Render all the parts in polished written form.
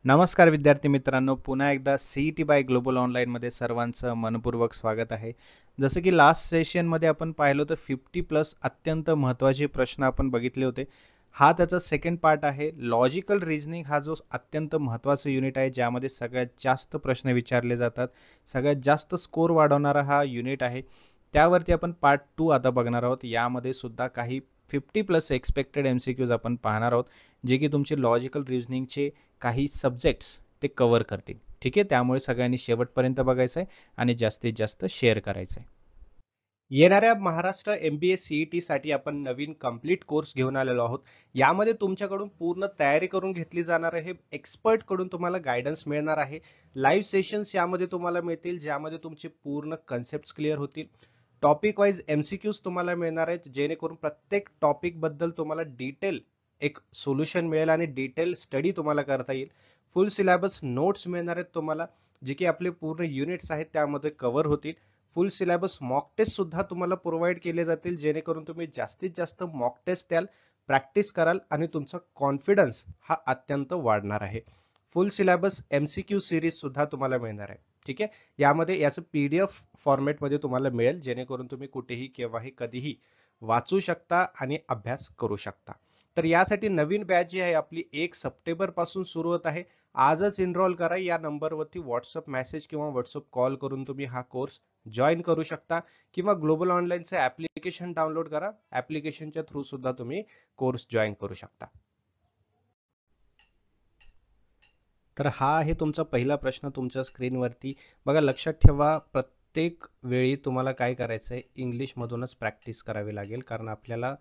नमस्कार विद्यार्थी मित्रांनो, पुन्हा एकदा CET बाय ग्लोबल ऑनलाईनमध्ये सर्वांचं मनपूर्वक स्वागत आहे. जसं की लास्ट सेशनमध्ये आपण पाहिलं होतं 50+ अत्यंत महत्त्वाचे प्रश्न आपण बघितले होते. हा त्याचा सेकंड पार्ट आहे. लॉजिकल रिझनिंग हा जो अत्यंत महत्त्वाचा युनिट आहे, ज्यामध्ये सगळ्यात जास्त प्रश्न विचारले जातात. सगळ्यात जास्त स्कोर वाढवणारा हा युनिट आहे. त्यावरती आपण पार्ट 2 आता बघणार आहोत. यामध्ये सुद्धा काही 50+ एक्सपेक्टेड MCQs आपण पाहणार आहोत, जे की तुमचे लॉजिकल रिझनिंगचे काही सब्जेक्ट्स ते कव्हर करतील. ठीक आहे, त्यामुळे सगळ्यांनी शेवटपर्यंत बघायचं आहे आणि जास्तीत जास्त शेअर करायचं आहे. येणाऱ्या महाराष्ट्र MBA CET साठी आपण नवीन कंप्लीट कोर्स घेऊन आलेलो आहोत. यामध्ये तुमच्याकडून पूर्ण तयारी करून घेतली जाणार आहे. एक्सपर्ट कडून तुम्हाला गायडन्स मिळणार आहे. लाईव्ह सेशन्स यामध्ये तुम्हाला मिळतील, ज्यामध्ये तुमचे पूर्ण कन्सेप्ट क्लिअर होतील. टॉपिक वाईज MCQs तुम्हाला मिळणार आहेत, जेणेकरून प्रत्येक टॉपिक बद्दल तुम्हाला डिटेल एक सोल्युशन मिळेल आणि डिटेल स्टडी तुम्हाला करता येईल. फुल सिलेबस नोट्स मिळणार आहेत तुम्हाला, जे की आपले पूर्ण युनिट्स आहेत त्यामध्ये कव्हर होतील. फुल सिलेबस मॉक टेस्ट सुद्धा तुम्हाला प्रोव्हाइड केले जातील, जेणेकरून तुम्ही जास्तीत जास्त मॉक टेस्ट द्याल, प्रॅक्टिस कराल आणि तुमचा कॉन्फिडन्स हा अत्यंत वाढणार आहे. फुल सिलेबस MCQ सिरीज सुद्धा तुम्हाला मिळणार आहे. ठीक आहे, यामध्ये याचं PDF फॉर्मॅटमध्ये तुम्हाला मिळेल, जेणेकरून तुम्ही कुठेही केव्हाही कधीही वाचू शकता आणि अभ्यास करू शकता. तर यासाठी नवीन बॅच जी आहे आपली 1 सप्टेंबर पासून सुरू होत आहे. आजच एनरोल करा. या नंबरवरती व्हॉट्सअप मेसेज किंवा व्हॉट्सअप कॉल करून तुम्ही हा कोर्स जॉईन करू शकता, किंवा ग्लोबल ऑनलाईनचे ऍप्लिकेशन डाउनलोड करा. ऍप्लिकेशनच्या थ्रू सुद्धा तुम्ही कोर्स जॉईन करू शकता. तर हा आहे तुमचा पहिला प्रश्न तुमच्या स्क्रीनवरती. बघा, लक्षात ठेवा, प्रत्येक वेळी तुम्हाला काय करायचं आहे, इंग्लिशमधूनच प्रॅक्टिस करावी लागेल, कारण आपल्याला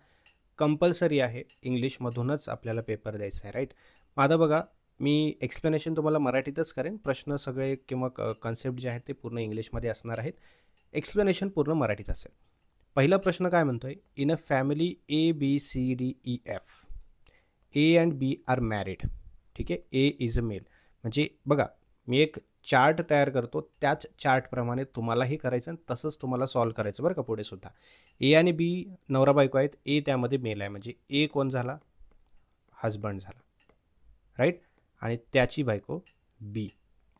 कंपल्सरी आहे इंग्लिशमधूनच आपल्याला पेपर द्यायचा आहे, राईट. आता बघा, मी एक्सप्लेनेशन तुम्हाला मराठीतच करेन. प्रश्न सगळे किंवा कन्सेप्ट जे आहेत ते पूर्ण इंग्लिशमध्ये असणार आहेत. एक्सप्लेनेशन पूर्ण मराठीत असेल. पहिला प्रश्न काय म्हणतोय, in a family ABCDEF A and B are married. ठीक आहे, A इज अ मेल. म्हणजे बघा, मी एक चार्ट तयार करतो, त्याच चार्टप्रमाणे तुम्हालाही करायचं आणि तसंच तुम्हाला सॉल्व्ह करायचं बरं का पुढे सुद्धा. A आणि B नवरा बायको आहेत. A त्यामध्ये मेल आहे, म्हणजे A कोण झाला, हजबंड झाला, राईट. आणि त्याची बायको B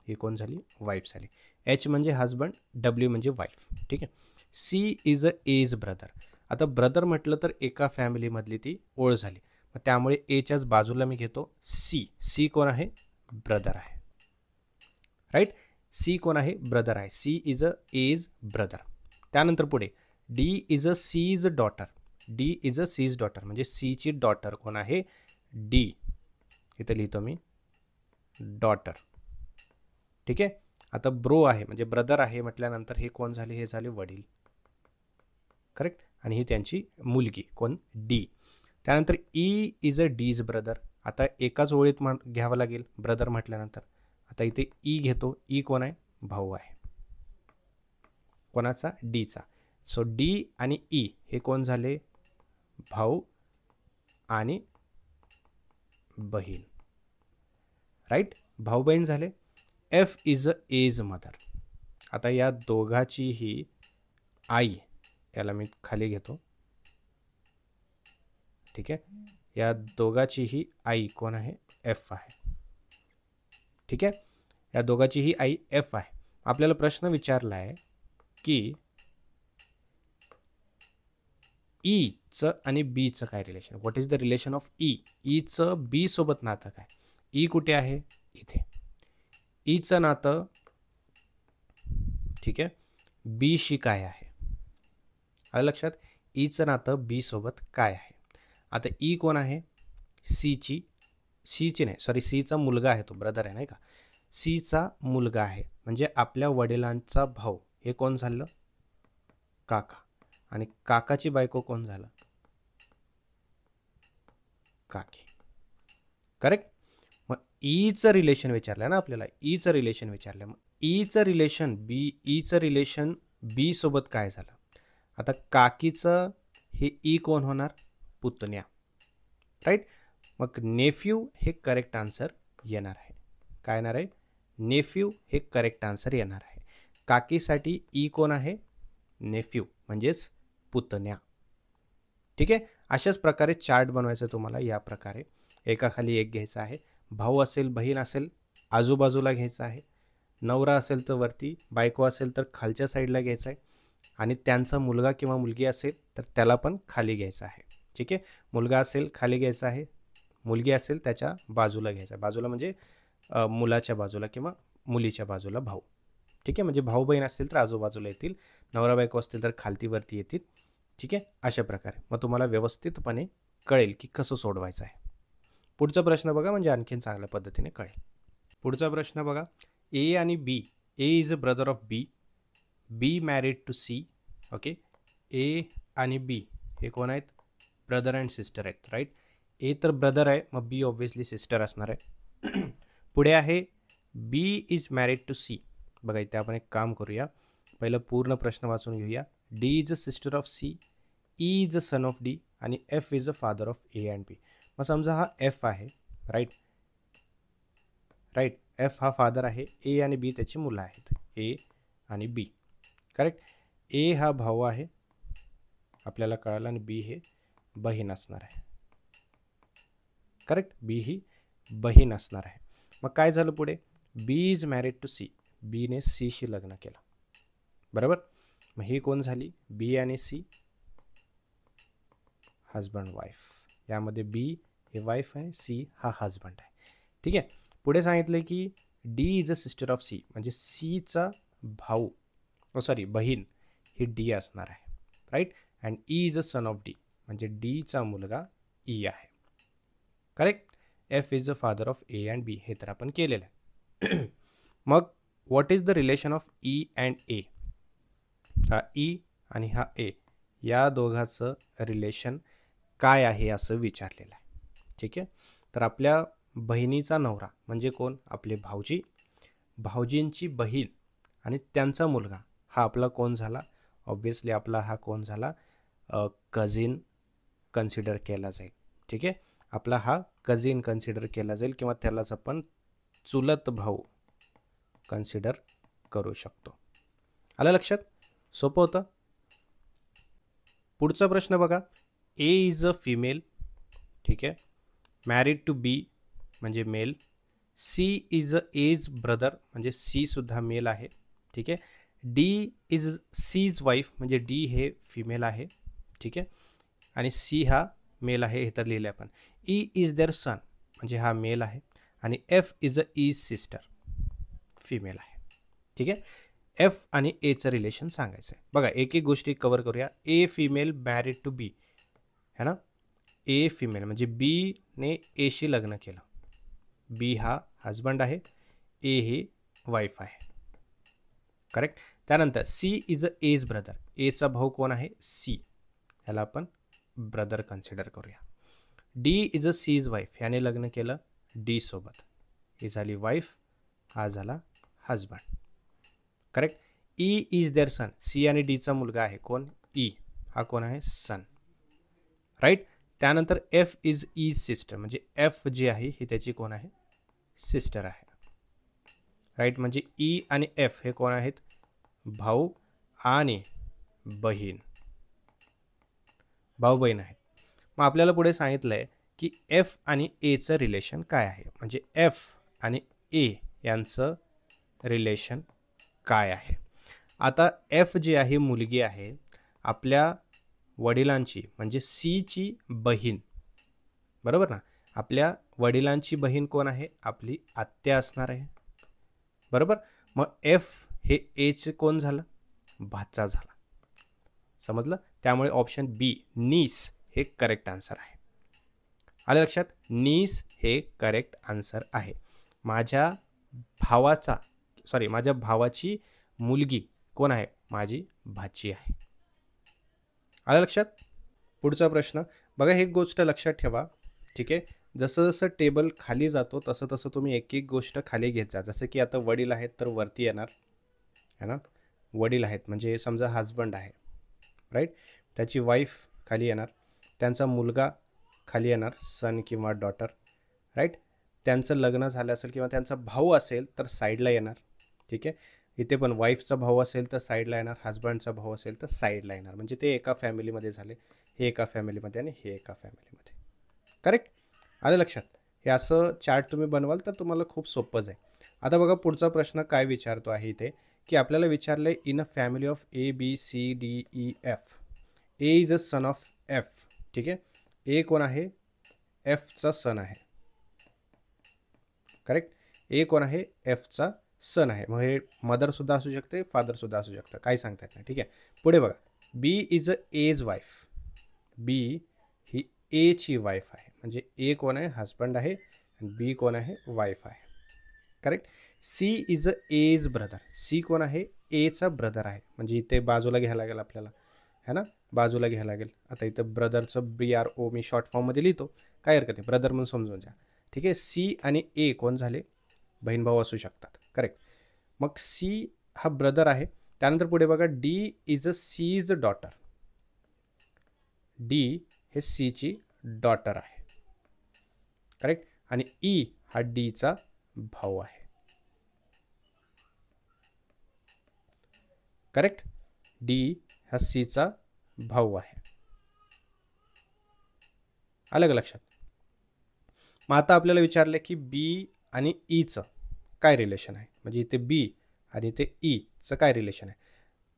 ही कोण झाली, वाईफ झाली. H म्हणजे हजबंड, W म्हणजे वाईफ. ठीक आहे. C is a A's brother. आता ब्रदर म्हटलं तर एका फॅमिलीमधली ती ओळ झाली, मग त्यामुळे Aच्याच बाजूला मी घेतो C कोण आहे, ब्रदर आहे, राईट. C कोण आहे, ब्रदर आहे. C is a A's brother. त्यानंतर पुढे D is a C's daughter. D is a C's daughter म्हणजे C ची डॉटर कोण आहे, D. इथं लिहितो मी डॉटर. ठीक आहे. आता ब्रो आहे म्हणजे ब्रदर आहे म्हटल्यानंतर हे कोण झाले, हे झाले वडील, करेक्ट. आणि ही त्यांची मुलगी कोण, D. त्यानंतर E is a D's brother. आता एकाच ओळीत घ्यावं लागेल ब्रदर म्हटल्यानंतर. आता इथे E घेतो. E कोण आहे, भाऊ आहे. कोणाचा, Dचा. सो D आणि E हे कोण झाले, भाऊ आणि बहीण, राईट. भाऊ बहीण झाले. F is a age mother. आता या दोघाचीही आई, याला मी खाली घेतो. ठीक आहे, या दोघाचीही आई कोण आहे, F आहे. ठीक आहे, या दोघाचीही आई F आहे. आपल्याला प्रश्न विचारला आहे की ईचं आणि बीचं काय relation, what is the relation of ईचं बी सोबत नातं काय. ई कुठे आहे, इथे. ईचं नातं, ठीक आहे, बीशी काय आहे, आलं लक्षात. ईचं नातं बी सोबत काय आहे. आता ई कोण आहे, सीची नाही, सॉरी, सीचा मुलगा आहे, तो ब्रदर आहे नाही का. सीचा मुलगा आहे म्हणजे आपल्या वडिलांचा भाऊ, हे कोण झालं, काका. आणि काकाची बायको कोण झालं, काकी, करेक्ट. मग ईचं रिलेशन विचारलं ना आपल्याला, ईचं रिलेशन विचारलं. मग ईचं रिलेशन बी सोबत काय झालं. आता काकीचं हे ई कोण होणार, पुतण्या, राईट. मग नेफ्यू हे करेक्ट आन्सर येणार आहे. काय येणार आहे, नेफ्यू हे करेक्ट आन्सर येणार आहे. काकीसाठी ई कोण आहे, नेफ्यू म्हणजेच पुतण्या. ठीक आहे. अशाच प्रकारे चार्ट बनवायचं तुम्हाला. या प्रकारे एकाखाली एक घ्यायचा आहे. भाऊ असेल, बहीण असेल, आजूबाजूला घ्यायचा आहे. नवरा असेल तर वरती, बायको असेल तर खालच्या साईडला घ्यायचा आहे आणि त्यांचा मुलगा किंवा मुलगी असेल तर त्याला पण खाली घ्यायचं आहे. ठीक आहे. मुलगा असेल खाली घ्यायचा आहे, मुलगी असेल त्याच्या बाजूला घ्यायचा आहे. बाजूला म्हणजे मुलाच्या बाजूला किंवा मुलीच्या बाजूला भाऊ. ठीक आहे. म्हणजे भाऊ बहीण असतील तर आजूबाजूला येतील, नवरा बायको असतील तर खालती वरती येतील. ठीक आहे. अशा प्रकारे मग तुम्हाला व्यवस्थितपणे कळेल की कसं सोडवायचं आहे. पुढचा प्रश्न बघा, म्हणजे आणखीन चांगल्या पद्धतीने कळेल. पुढचा प्रश्न बघा, ए आणि B. A is a brother of B. B married to C. Okay. A आणि बी हे कोण आहेत? ब्रदर अँड सिस्टर आहेत. राईट. ए तर ब्रदर आहे, मग बी ऑब्व्हियसली सिस्टर असणार आहे. पुढे आहे बी इज मॅरिड टू सी. बघा इथे आपण एक काम करूया, पहिलं पूर्ण प्रश्न वाचून घेऊया. D is a sister of C. E is a son of D आणि F is a father of A and B. मग समजा हा एफ आहे. राईट. राईट. एफ हा फादर आहे, ए आणि बी त्याची मुलं आहेत, ए आणि बी. करेक्ट. ए हा भाऊ आहे आपल्याला कळालं, आणि बी हे बहीण असणार आहे. करेक्ट. बी ही बहीण असणार आहे. मग काय झालं पुढे? B is married to C. बीने सीशी लग्न केलं. बरोबर. मग ही कोण झाली? बी आणि सी हजबंड वाईफ. यामध्ये बी हे वाईफ आहे, सी हा हजबंड आहे. ठीक आहे. पुढे सांगितलं की D is a sister of C, म्हणजे सीचा भाऊ बहीण ही डी असणार आहे. Right. And E is a son of D, म्हणजे डीचा मुलगा ई आहे. Correct. F is a father of A and B, हे तर आपण केलेलं आहे. मग what is the relation of E and A? हा ई आणि हा ए या दोघांचं रिलेशन काय आहे असं विचारलेलं आहे. ठीक आहे. तर आपल्या बहिणीचा नवरा म्हणजे कोण? आपले भाऊजी. भाऊजींची बहीण आणि त्यांचा मुलगा हा आपला कोण झाला? ऑब्व्हियसली आपला हा कोण झाला? कझिन कन्सिडर केला जाईल. ठीक आहे. आपला हा कझिन कन्सिडर केला जाईल किंवा त्यालाच आपण चुलत भाऊ कन्सिडर करू शकतो. आलं लक्षात? सोपं होतं. पुढचा प्रश्न बघा. A is a female. ठीक आहे. मॅरिड टू बी म्हणजे male. C is a A's brother, म्हणजे सी सुद्धा मेल आहे. ठीक आहे. डी इज सीज वाईफ, म्हणजे डी हे फिमेल आहे. ठीक आहे. आणि सी हा मेल आहे, हे तर लिहिले आपण. ई इज देअर सन, म्हणजे हा मेल आहे. आणि F is a is sister, female आहे. ठीक आहे. एफ आणि एचं रिलेशन सांगायचं आहे. बघा एक एक गोष्टी कव्हर करूया. ए फिमेल मॅरिड टू बी है ना. ए फिमेल म्हणजे बी ने एशी लग्न केलं. बी हा हजबंड आहे, ए ही वाईफ आहे. करेक्ट. त्यानंतर C is a A's brother. एचा भाऊ कोण आहे? सी. ह्याला आपण ब्रदर कन्सिडर करूया. D is a C's wife. याने लग्न केलं डी सोबत, ही झाली वाईफ, हा झाला husband. Correct. E is their son. सी आणि डीचा मुलगा आहे कोण? ई. हा कोण आहे? सन. राईट. त्यानंतर एफ इज इज सिस्टर, म्हणजे एफ जी आहे ही त्याची कोण आहे? सिस्टर आहे. राईट. म्हणजे ई आणि एफ हे कोण आहेत? भाऊ आणि बहीण, भाऊ बहीण आहेत. मग आपल्याला पुढे सांगितलं आहे की एफ आणि एचं रिलेशन काय आहे, म्हणजे एफ आणि ए यांचं रिलेशन काय आहे. आता एफ जी आहे मुलगी आहे आपल्या वडिलांची, म्हणजे सीची बहीण. बरोबर ना. आपल्या वडिलांची बहीण कोण आहे? आपली आत्या असणार आहे. बरोबर. मग एफ हे एचे कोण झालं? भाचा झाला. समजलं. त्यामुळे ऑप्शन बी नीस हे करेक्ट आन्सर आहे. आलं लक्षात? नीस हे करेक्ट आन्सर आहे. माझ्या भावाची मुलगी कोण आहे? माझी भाची आहे. आलं लक्षात? पुढचा प्रश्न बघा. एक गोष्ट लक्षात ठेवा. ठीक आहे. जसं जसं टेबल खाली जातो तसं तसं तुम्ही एक एक गोष्ट खाली घेत जा. जसं की आता वडील आहेत तर वरती येणार है ना. वडील आहेत म्हणजे समजा हजबंड आहे. राईट. त्याची वाईफ खाली येणार, त्यांचा मुलगा खाली येणार, सन किंवा डॉटर. राईट. त्यांचं लग्न झालं असेल किंवा त्यांचा भाऊ असेल तर साईडला येणार. ठीक आहे. इथे पण वाईफचा भाऊ असेल तर साईडला येणार, हजबंडचा भाऊ असेल तर साईडला येणार. म्हणजे ते एका फॅमिलीमध्ये झाले, हे एका फॅमिलीमध्ये आणि हे एका फॅमिलीमध्ये. करेक्ट. आलं लक्षात? हे असं चार्ट तुम्ही बनवाल तर तुम्हाला खूप सोपं जाईल. आता बघा पुढचा प्रश्न काय विचारतो आहे इथे, की आपल्याला विचारलंय in a family of ABCDEF A is a son of F. ठीक आहे, ए कोण आहे, एफचा सन आहे. करेक्ट, ए कोण आहे, एफचा सन आहे. मग हे मदर सुद्धा असू शकते, फादर सुद्धा असू शकतं, काही सांगता येत नाही. ठीक आहे, पुढे बघा, बी इज अ एज वाईफ. बी ही ए ची वाईफ आहे, म्हणजे ए कोण आहे, हजबंड आहे, आणि बी कोण आहे, वाईफ आहे. Correct. C is a A's brother. C कोण आहे, एचा ब्रदर आहे, म्हणजे इथे बाजूला घ्यायला लागेल आपल्याला, है ना, बाजूला घ्यायला लागेल. आता इथं ब्रदरचं BRO मी शॉर्ट फॉर्ममध्ये लिहितो, काय हरकत नाही, ब्रदर म्हणून समजून जा. ठीक आहे, सी आणि ए कोण झाले, बहीण भाऊ असू शकतात. करेक्ट. मग सी हा ब्रदर आहे. त्यानंतर पुढे बघा, D is a C's daughter. D हे सीची डॉटर आहे. करेक्ट. आणि ई हा डीचा भाऊ आहे. करेक्ट. डी हा सीचा भाऊ आहे. आलं का लक्षात. मग आता आपल्याला विचारलं की बी आणि ईचं काय रिलेशन आहे, म्हणजे इथे बी आणि इथे ईचं काय रिलेशन आहे.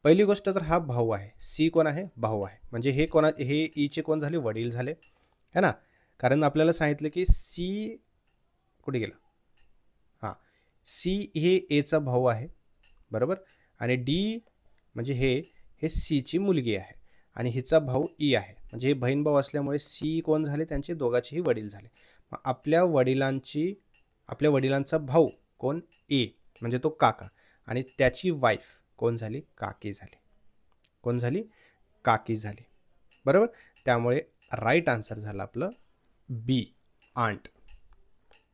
पहिली गोष्ट तर हा भाऊ आहे, सी कोण आहे, भाऊ आहे, म्हणजे हे कोणा, हे ईचे कोण झाले, वडील झाले, है ना. कारण आपल्याला सांगितलं की सी कुठे गेलं, हां, सी हे एचा भाऊ आहे, बरोबर. आणि डी म्हणजे हे सीची मुलगी आहे, आणि हिचा भाऊ ई आहे, म्हणजे हे बहीण भाऊ असल्यामुळे सी कोण झाले, त्यांचे दोघांचेही वडील झाले. मग आपल्या वडिलांचा भाऊ कोण, ए, म्हणजे तो काका, आणि त्याची वाईफ कोण झाली, काकी झाली. कोण झाली, काकी झाली, बरोबर. त्यामुळे राईट आन्सर झालं आपलं बी, आंट.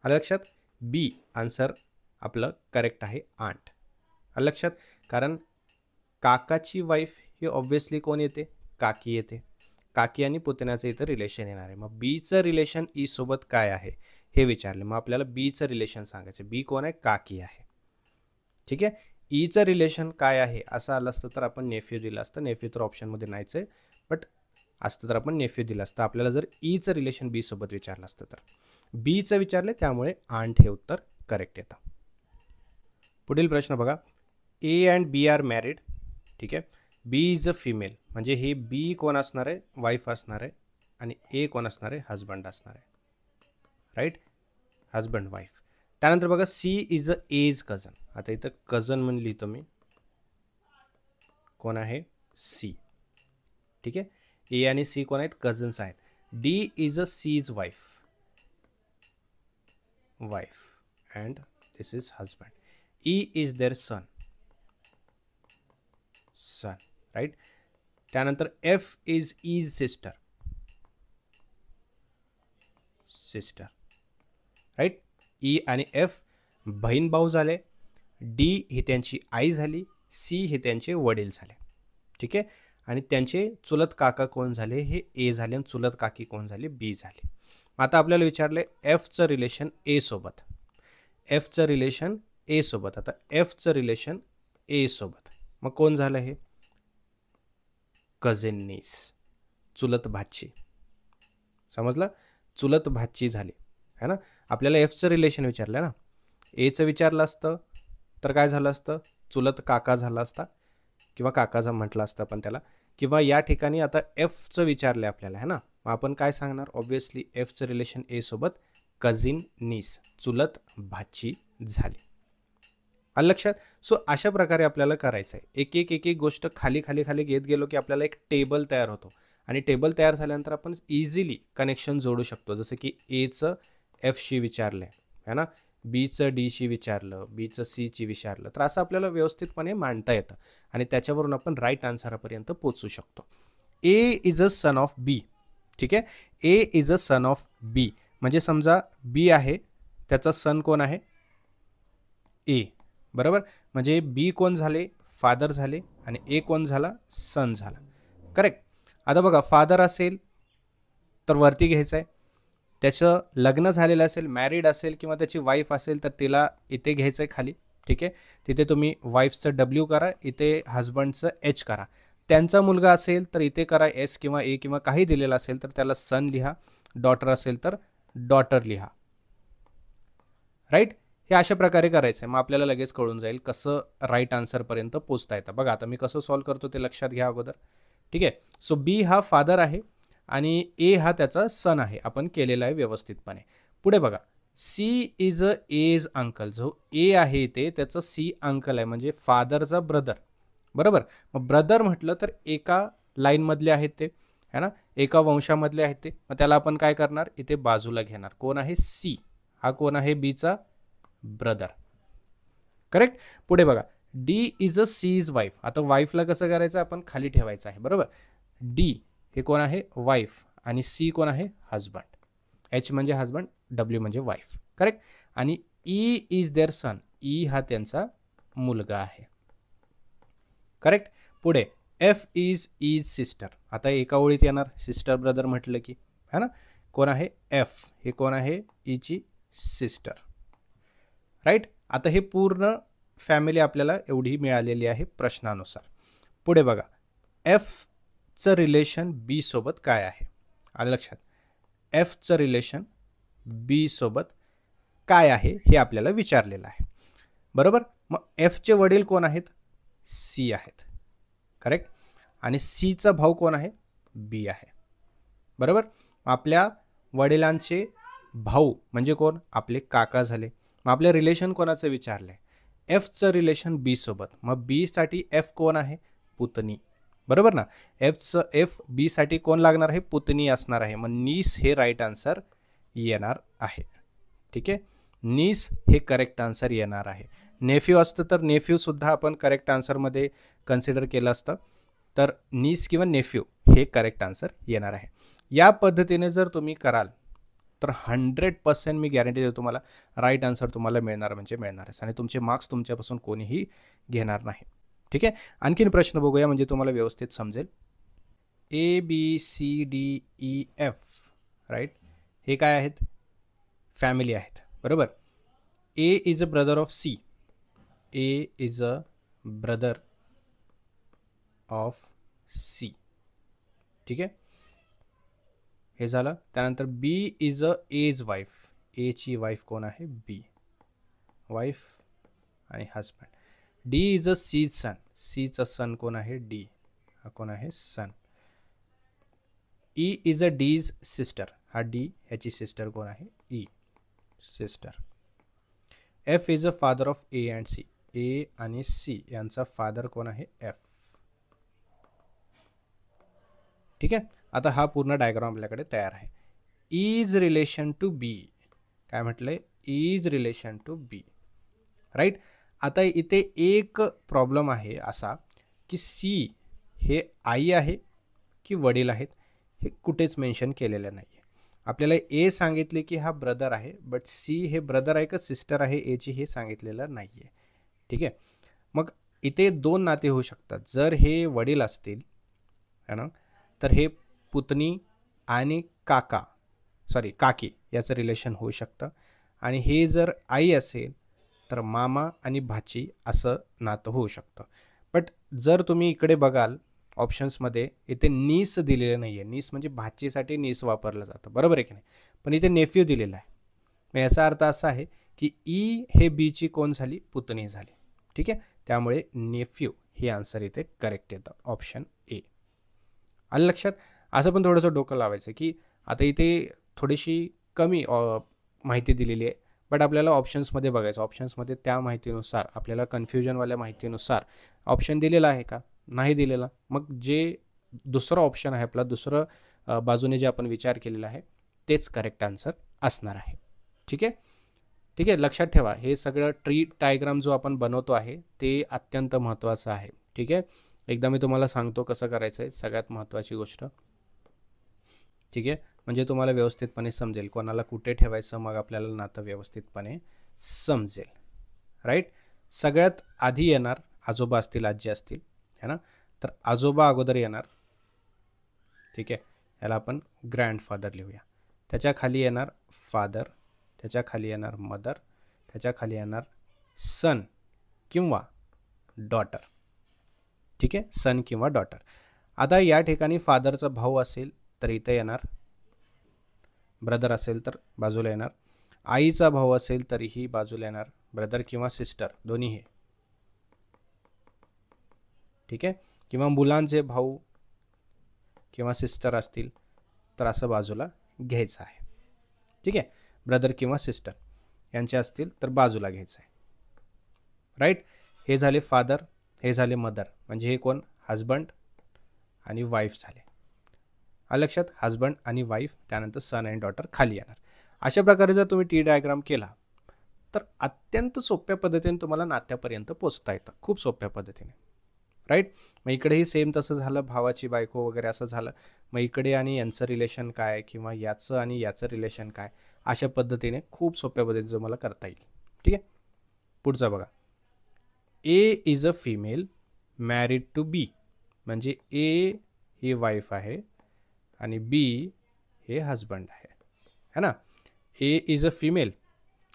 आलं लक्षात. बी आन्सर आपलं करेक्ट आहे, आंट. आलं लक्षात. कारण काकाची वाईफ ही ऑब्व्हियसली कोण येते, काकी येते. काकी आणि पुतण्याचं इथं रिलेशन येणार आहे. मग बीचं रिलेशन ई सोबत काय आहे हे विचारले. मग आपल्याला बीचं रिलेशन सांगायचं. बी कोण आहे, काकी आहे. ठीक आहे. ईचं रिलेशन काय आहे असं आलं असतं तर आपण नेफ्यू दिलं असतं. नेफ्यू तर ऑप्शनमध्ये नाहीच आहे, बट असतं तर आपण नेफ्यू दिलं असतं. आपल्याला जर ईचं रिलेशन बी सोबत विचारलं असतं तर. बीचं विचारले, त्यामुळे आंट हे उत्तर करेक्ट येतं. पुढील प्रश्न बघा, A and B are married. ठीक आहे. बी इज अ फिमेल, म्हणजे हे बी कोण असणार आहे, वाईफ असणार आहे, आणि ए कोण असणार आहे, हजबंड असणार आहे. Right, husband wife. त्यानंतर बघा, C is a A's cousin. आता इथं कझन म्हणून लिहितो मी, कोण आहे, सी. ठीक आहे. ए आणि सी कोण आहेत, कझन्स आहेत. D is a C's wife, and this is husband. E is their son, right. त्यानंतर F is sister, right. E आणि एफ बहीण भाऊ झाले. डी ही त्यांची आई झाली. सी हे त्यांचे वडील झाले. ठीक आहे. आणि त्यांचे चुलत काका कोण झाले, हे ए झाले, आणि चुलत काकी कोण झाले, बी झाले. आता आपल्याला विचारले एफचं रिलेशन ए सोबत. एफचं रिलेशन ए सोबत. आता एफचं रिलेशन ए सोबत मग कोण झालं, हे कझिन नीस, चुलत भाची. समजलं, चुलत भाची झाली, है ना. आपल्याला एफचं रिलेशन विचारलं ना, एचं विचारलं असतं तर काय झालं असतं, चुलत काका झाला असता, किंवा काकाचा म्हटलं असतं पण त्याला, किंवा या ठिकाणी आता एफचं विचारलं आपल्याला, है ना. मग आपण काय सांगणार, ऑब्व्हियसली एफचं रिलेशन ए सोबत कझिन नीस, चुलत भाची झाली. आलं लक्षात. सो अशा प्रकारे आपल्याला करायचं आहे. एक एक गोष्ट खाली घेत गेलो की आपल्याला एक टेबल तयार होतो, आणि टेबल तयार झाल्यानंतर आपण इझिली कनेक्शन जोडू शकतो. जसं की एचं एफशी विचारलं आहे ना, बीचं डीशी विचारलं, बीचं सीची विचारलं, तर असं आपल्याला व्यवस्थितपणे मांडता येतं, आणि त्याच्यावरून आपण राईट आन्सरापर्यंत पोचू शकतो. ए is a son of B. ठीक आहे. A is a son of बी, म्हणजे समजा बी आहे, त्याचा सन कोण आहे, ए, बरोबर. म्हणजे बी कोण झाले, फादर झाले, आणि ए कोण झाला, सन झाला. करेक्ट. आता बघा, फादर असेल तर वरती घ्यायचं आहे, त्याचं लग्न झालेलं असेल, मॅरिड असेल, किंवा त्याची वाईफ असेल तर तिला इथे घ्यायचं आहे खाली. ठीक आहे. तिथे तुम्ही वाईफचं W करा, इथे हजबंडचं H करा. त्यांचा मुलगा असेल तर इथे करा S किंवा A, किंवा काही दिलेलं असेल तर त्याला सन लिहा, डॉटर असेल तर डॉटर लिहा. राईट. हे अशा प्रकारे करायचं आहे. मग आपल्याला लगेच कळून जाईल कसं राईट आन्सरपर्यंत पोचता येतं. बघा आता मी कसं सॉल्व करतो ते लक्षात घ्या अगोदर. ठीक आहे. सो बी हा फादर आहे आणि ए हा त्याचा सन आहे. आपण केलेला आहे व्यवस्थितपणे. पुढे बघा, C is a A's uncle. जो ए आहे ते त्याचं सी अंकल आहे, म्हणजे फादरचा ब्रदर. बरोबर. मग ब्रदर म्हटलं तर एका लाईनमधले आहेत ते, है ना, एका वंशामधले आहेत ते. मग त्याला आपण काय करणार, इथे बाजूला घेणार. कोण आहे, सी. हा कोण आहे, बीचा ब्रदर. करेक्ट. पुढे बघा, D is a C's wife. आता वाईफला कसं करायचं, आपण खाली ठेवायचं आहे. बरोबर. डी हे कोण आहे, वाईफ, आणि सी कोण आहे, हजबंड. एच म्हणजे हजबंड, डब्ल्यू म्हणजे वाईफ. करेक्ट. आणि E is their son. E हा त्यांचा मुलगा आहे. करेक्ट. पुढे एफ इज सिस्टर. आता एका ओळीत येणार, सिस्टर ब्रदर म्हटलं की, है ना. कोण आहे, एफ हे कोण आहे, ईची सिस्टर. राईट. आता हे पूर्ण फॅमिली आपल्याला एवढी मिळालेली आहे प्रश्नानुसार. पुढे बघा, एफचं रिलेशन बी सोबत काय आहे. आलं लक्षात. एफचं रिलेशन बी सोबत काय आहे हे आपल्याला विचारलेलं आहे. बरोबर. मग एफचे वडील कोण आहेत, सी आहेत. करेक्ट. आणि सीचा भाऊ कोण आहे, बी आहे. बरोबर. आपल्या वडिलांचे भाऊ म्हणजे कोण, आपले काका झाले. मग आपलं रिलेशन कोणाचं विचारलंय, एफचं रिलेशन बी सोबत. मग बी साठी एफ कोण आहे, पुतणी. बरोबर ना. एफ बी साठी कोण लागणार आहे, पुतणी असणार आहे. मग नीस हे राईट आन्सर येणार आहे. ठीक आहे. नीस हे करेक्ट आन्सर येणार आहे. नेफ्यू असतं तर नेफ्यू सुद्धा आपण करेक्ट आन्सरमध्ये कन्सिडर केलं असतं. तर नीस किंवा नेफ्यू हे करेक्ट आन्सर येणार आहे. या पद्धतीने जर तुम्ही कराल तर 100% मी गॅरंटी देतो तुम्हाला राईट आन्सर तुम्हाला मिळणार म्हणजे मिळणारच, आणि तुमचे मार्क्स तुमच्यापासून कोणीही घेणार नाही. ठीक आहे. आणखीन प्रश्न बघूया म्हणजे तुम्हाला व्यवस्थित समजेल. A B C D E F. Right. हे काय आहेत, फॅमिली आहेत. बरोबर. A is a brother of C. A is a brother of C. ठीक आहे. हे झालं. त्यानंतर B is a A's wife. A ची वाईफ कोण आहे, बी. वाईफ आणि husband. D is a C's son. सीचा सन कोण आहे, डी. हा कोण आहे, son. E is a D's sister. हा डी, ह्याची सिस्टर कोण आहे, E, sister. F is a father of A and C. A आणि सी यांचा फादर कोण आहे, एफ. ठीक आहे. आता हा पूर्ण डायग्राम आपल्याकडे तयार आहे. Is relation to B. काय म्हटलंय, is relation to B. Right. आता इथे एक प्रॉब्लेम आहे असा की सी हे आई आहे की वडील आहेत हे कुठेच मेन्शन केलेलं नाही आहे. आपल्याला ए सांगितले की हा ब्रदर आहे, बट सी हे ब्रदर आहे का सिस्टर आहे एची हे सांगितलेलं नाही आहे. ठीक आहे. मग इथे दोन नाते होऊ शकतात. जर हे वडील असतील है ना, तर हे पुतणी आणि काकी याचं रिलेशन होऊ शकतं. आणि हे जर आई असेल तर मामा आणि भाची असं नातं होऊ शकतं. बट जर तुम्ही इकडे बघाल ऑप्शन्समध्ये इथे नीस दिलेलं नाही आहे. नीस म्हणजे भाचीसाठी नीस वापरलं जातं. बरोबर आहे की नाही. पण इथे नेफ्यू दिलेला आहे. मग याचा अर्थ असा आहे की ई हे बीची कोण झाली, पुतणी झाली. ठीक आहे. त्यामुळे नेफ्यू हे आन्सर इथे करेक्ट येतं, ऑप्शन ए. आलं लक्षात. असं पण थोडंसं डोकं लावायचं की आता इथे थोडीशी कमी माहिती दिलेली आहे, बट आपल्याला ऑप्शन्समध्ये बघायचं. ऑप्शन्समध्ये त्या माहितीनुसार आपल्याला कन्फ्युजनवाल्या माहितीनुसार ऑप्शन दिलेला आहे का, नाही दिलेला. मग जे दुसरं ऑप्शन आहे आपला, दुसरं बाजूने जे आपण विचार केलेला आहे तेच करेक्ट आन्सर असणार आहे. ठीक आहे. ठीक आहे. लक्षात ठेवा, हे सगळं ट्री डायग्राम जो आपण बनवतो आहे ते अत्यंत महत्त्वाचं आहे. ठीक आहे. एकदा मी तुम्हाला सांगतो कसं करायचं आहे, सगळ्यात महत्त्वाची गोष्ट. ठीक आहे. म्हणजे तुम्हाला व्यवस्थितपणे समजेल कोणाला कुठे ठेवायचं, मग आपल्याला नातं व्यवस्थितपणे समजेल. राईट. सगळ्यात आधी येणार आजोबा असतील, आजी असतील है ना, तर आजोबा अगोदर येणार. ठीक आहे. याला आपण ग्रँडफादर लिहूया. त्याच्या खाली येणार फादर, त्याच्या खाली येणार मदर, त्याच्या खाली येणार सन किंवा डॉटर. ठीक आहे. सन किंवा डॉटर. आता या ठिकाणी फादरचा भाऊ असेल तर इथे येणार, ब्रदर असेल तर बाजूला येणार. आईचा भाऊ असेल तरीही बाजूला येणार ब्रदर किंवा सिस्टर दोन्ही हे, ठीक आहे. किंवा मुलांचे भाऊ किंवा सिस्टर असतील तर असं बाजूला घ्यायचं आहे, ठीक आहे. ब्रदर किंवा सिस्टर यांचे असतील तर बाजूला घ्यायचं आहे, राईट. हे झाले फादर, हे झाले मदर, म्हणजे हे कोण, हजबंड आणि वाईफ झाले. लक्षात, हजबंड आणि वाईफ, त्यानंतर सन आणि डॉटर खाली येणार. अशा प्रकारे जर तुम्ही टी डायग्राम केला तर अत्यंत सोप्या पद्धतीने तुम्हाला नात्यापर्यंत पोचता येतं, खूप सोप्या पद्धतीने, राईट. मग इकडेही सेम तसं झालं, भावाची बायको वगैरे असं झालं. मग इकडे आणि यांचं रिलेशन काय किंवा याचं आणि याचं रिलेशन काय, अशा पद्धतीने खूप सोप्या पद्धतीने तुम्हाला करता येईल, ठीक आहे. पुढचा बघा, A is a female married to B, म्हणजे ए ही वाईफ आहे आणि बी हे हजबंड आहे ना. A is a female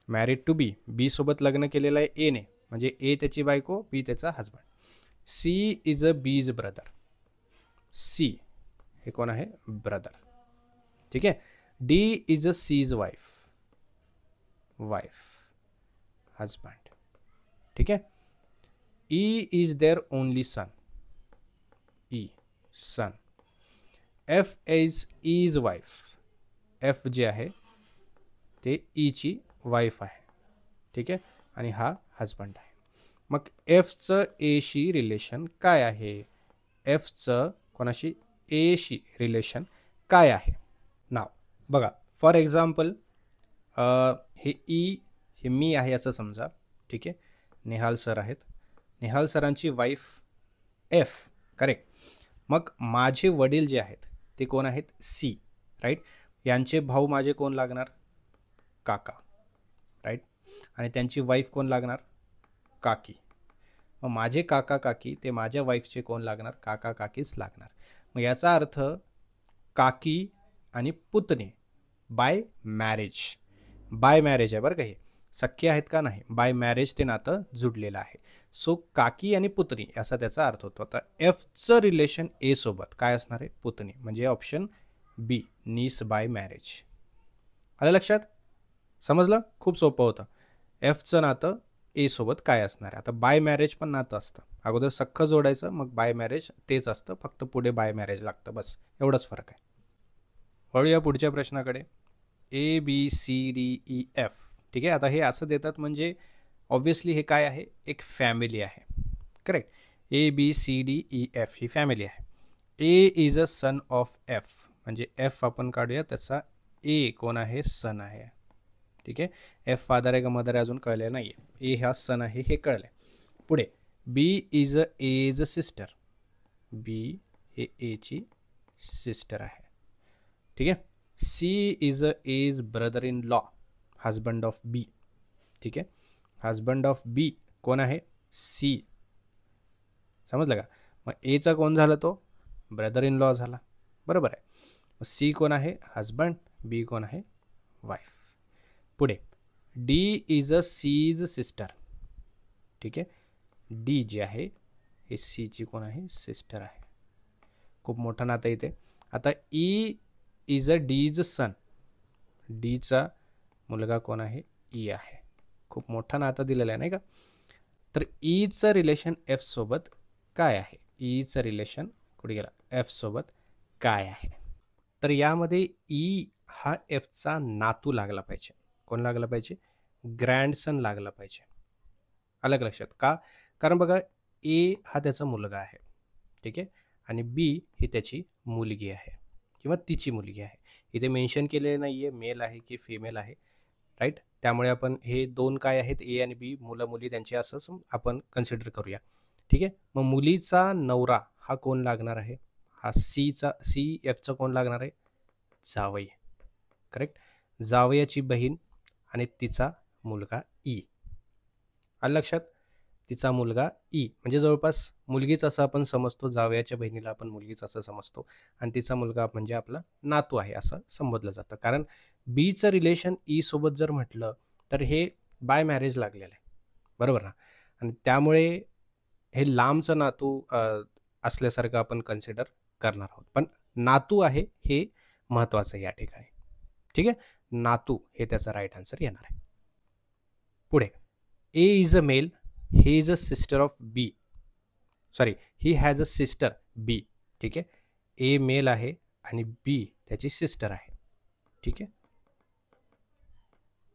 married to B, B सोबत लग्न केलेलं आहे ए ने, म्हणजे ए त्याची बायको, बी त्याचा हजबंड. सी इज अ बीज ब्रदर, सी हे कोण आहे, ब्रदर, ठीक आहे. D is a C's wife, wife husband, ठीक आहे. E is their only son, E son. F is wife, F जे आहे ते ईची वाईफ आहे, ठीक आहे. आणि हा हजबंड आहे. मग एफचं एशी रिलेशन काय आहे, एफचं कोणाशी, एशी रिलेशन काय आहे. नाव बघा, फॉर एक्झाम्पल हे ई हे मी आहे असं समजा, ठीक आहे. निहाल सर आहेत, निहाल सरांची वाईफ एफ, करेक्ट. मग माझे वडील जे आहेत ते कोण आहेत, सी, राईट. यांचे भाऊ माझे कोण लागणार, काका, राईट. आणि त्यांची वाईफ कोण लागणार, काकी. मग माझे काका काकी ते माझ्या वाईफचे कोण लागणार, काका काकीच लागणार. मग याचा अर्थ काकी आणि पुतणे बाय मॅरेज, बाय मॅरेज आहे बरं का, हे सख्खे आहेत का नाही, बाय मॅरेज ते नातं जुडलेलं आहे. सो काकी आणि पुतणी असा त्याचा अर्थ होतो. आता एफचं रिलेशन ए सोबत काय असणार आहे, पुतणी, म्हणजे ऑप्शन बी, नीस बाय मॅरेज. आलं लक्षात, समजलं, खूप सोपं होतं. एफचं नातं ए सोबत काय असणार आहे. आता बाय मॅरेज पण नातं असतं, अगोदर सख्खं जोडायचं मग बाय मॅरेज तेच असतं, फक्त पुढे बाय मॅरेज लागतं, बस एवढंच फरक आहे. वळूया पुढच्या प्रश्नाकडे. A B C D E F, ठीक आहे. आता हे असं देतात म्हणजे ऑब्व्हियसली हे काय आहे, एक फॅमिली आहे, correct. A B C D E F ही फॅमिली आहे. A is a son of F, म्हणजे एफ आपण काढूया, त्याचा ए कोण आहे, सन आहे, ठीक आहे. एफ फादर आहे का मदर आहे अजून कळले नाही आहे, ए हा सन आहे हे कळलं आहे. पुढे B is a A's sister, B हे एची सिस्टर आहे, ठीक आहे. C is a A's brother in law, husband of B, ठीक आहे. हजबंड ऑफ बी कोण आहे, सी, समजलं का. मग एचा कोण झाला, तो ब्रदर इन लॉ झाला, बरोबर आहे. मग सी कोण आहे, हजबंड, बी कोण आहे, वाईफ. पुढे D is a C's sister, ठीक आहे. डी जे आहे हे सीची कोण आहे, सिस्टर आहे, खूप मोठं नातं इथे. आता ई इज अ डीज सन, डीचा मुलगा कोण आहे, ई आहे, खूप मोठं नातं दिलेलं आहे नाही का. तर ईचं रिलेशन एफ सोबत काय आहे, ईचं रिलेशन कुठे गेला, एफ सोबत काय आहे. तर यामध्ये ई हा एफचा नातू लागला पाहिजे, कोण लागला पाहिजे, ग्रँडसन लागला पाहिजे. अलग लक्षात का, कारण बघा ए हा त्याचा मुलगा आहे, ठीक आहे. आणि बी ही त्याची मुलगी आहे किंवा तिची मुलगी आहे. इथे मेन्शन केलेलं नाही आहे मेल आहे की फिमेल आहे, राईट. त्यामुळे आपण हे दोन काय आहेत, ए आणि बी, मुलं मुली त्यांचे असं आपण कन्सिडर करूया, ठीक आहे. मग मुलीचा नवरा हा कोण लागणार आहे, हा सीचा, सी एफचा कोण लागणार आहे, जावई, करेक्ट. जावयाची बहीण आणि तिचा मुलगा ई, आलं लक्षात, तिचा मुलगा ई, म्हणजे जवळपास मुलगीच असं आपण समजतो, जावयाच्या बहिणीला आपण मुलगीच असं समजतो, आणि तिचा मुलगा म्हणजे आपला नातू आहे असं संबोधलं जातं. कारण बीचं रिलेशन ई सोबत जर म्हटलं तर हे बाय मॅरेज लागलेलं आहे, बरोबर ना. आणि त्यामुळे हे लांबचं नातू असल्यासारखं आपण कन्सिडर करणार आहोत, पण नातू आहे हे महत्त्वाचं या ठिकाणी, ठीक आहे. नातू हे त्याचा राईट आन्सर येणार आहे. पुढे A is a male, he is a sister of B, sorry he has a sister B. ठीक आहे, ए मेल आहे आणि बी त्याची सिस्टर आहे. ठीक आहे,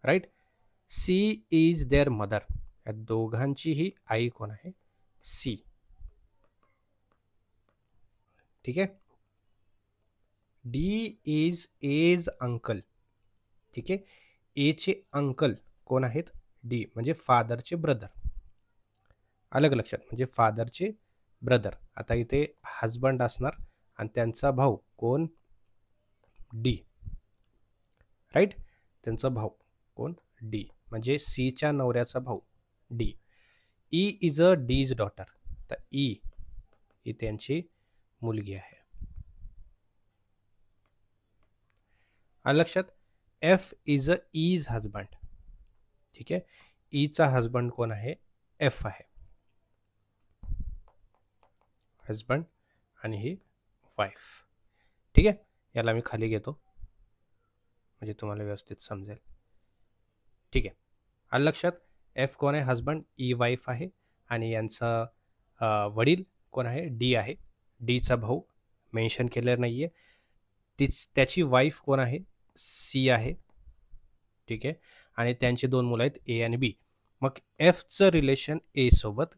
right. C is their mother, या दोघांचीही आई कोण आहे? सी. ठीक आहे. D is A's uncle. ठीक आहे, ए चे अंकल कोण आहेत? डी, म्हणजे फादरचे ब्रदर. अलग लक्षात, म्हणजे फादरचे ब्रदर. आता इथे हजबंड असणार आणि त्यांचा भाऊ कोण? डी. राईट, त्यांचा भाऊ कोण? डी, म्हणजे सीच्या नवऱ्याचा भाऊ D. E is a D's daughter, तर ई ही त्यांची मुलगी आहे. लक्षात. F is a is husband. ठीक आहे, ईचा हजबंड कोण आहे? एफ आहे. हजबंड आणि ही वाईफ. ठीक आहे, याला मी खाली घेतो म्हणजे तुम्हाला व्यवस्थित समजेल. ठीक आहे, आलं लक्षात. एफ कोण आहे? हजबंड. ई वाईफ आहे आणि यांचा वडील कोण आहे? डी आहे. डीचा भाऊ मेन्शन केलेलं नाही आहे. त्याची वाईफ कोण आहे? सी आहे. ठीक आहे, आणि त्यांची दोन मुलं आहेत ए आणि बी. मग एफचं रिलेशन ए सोबत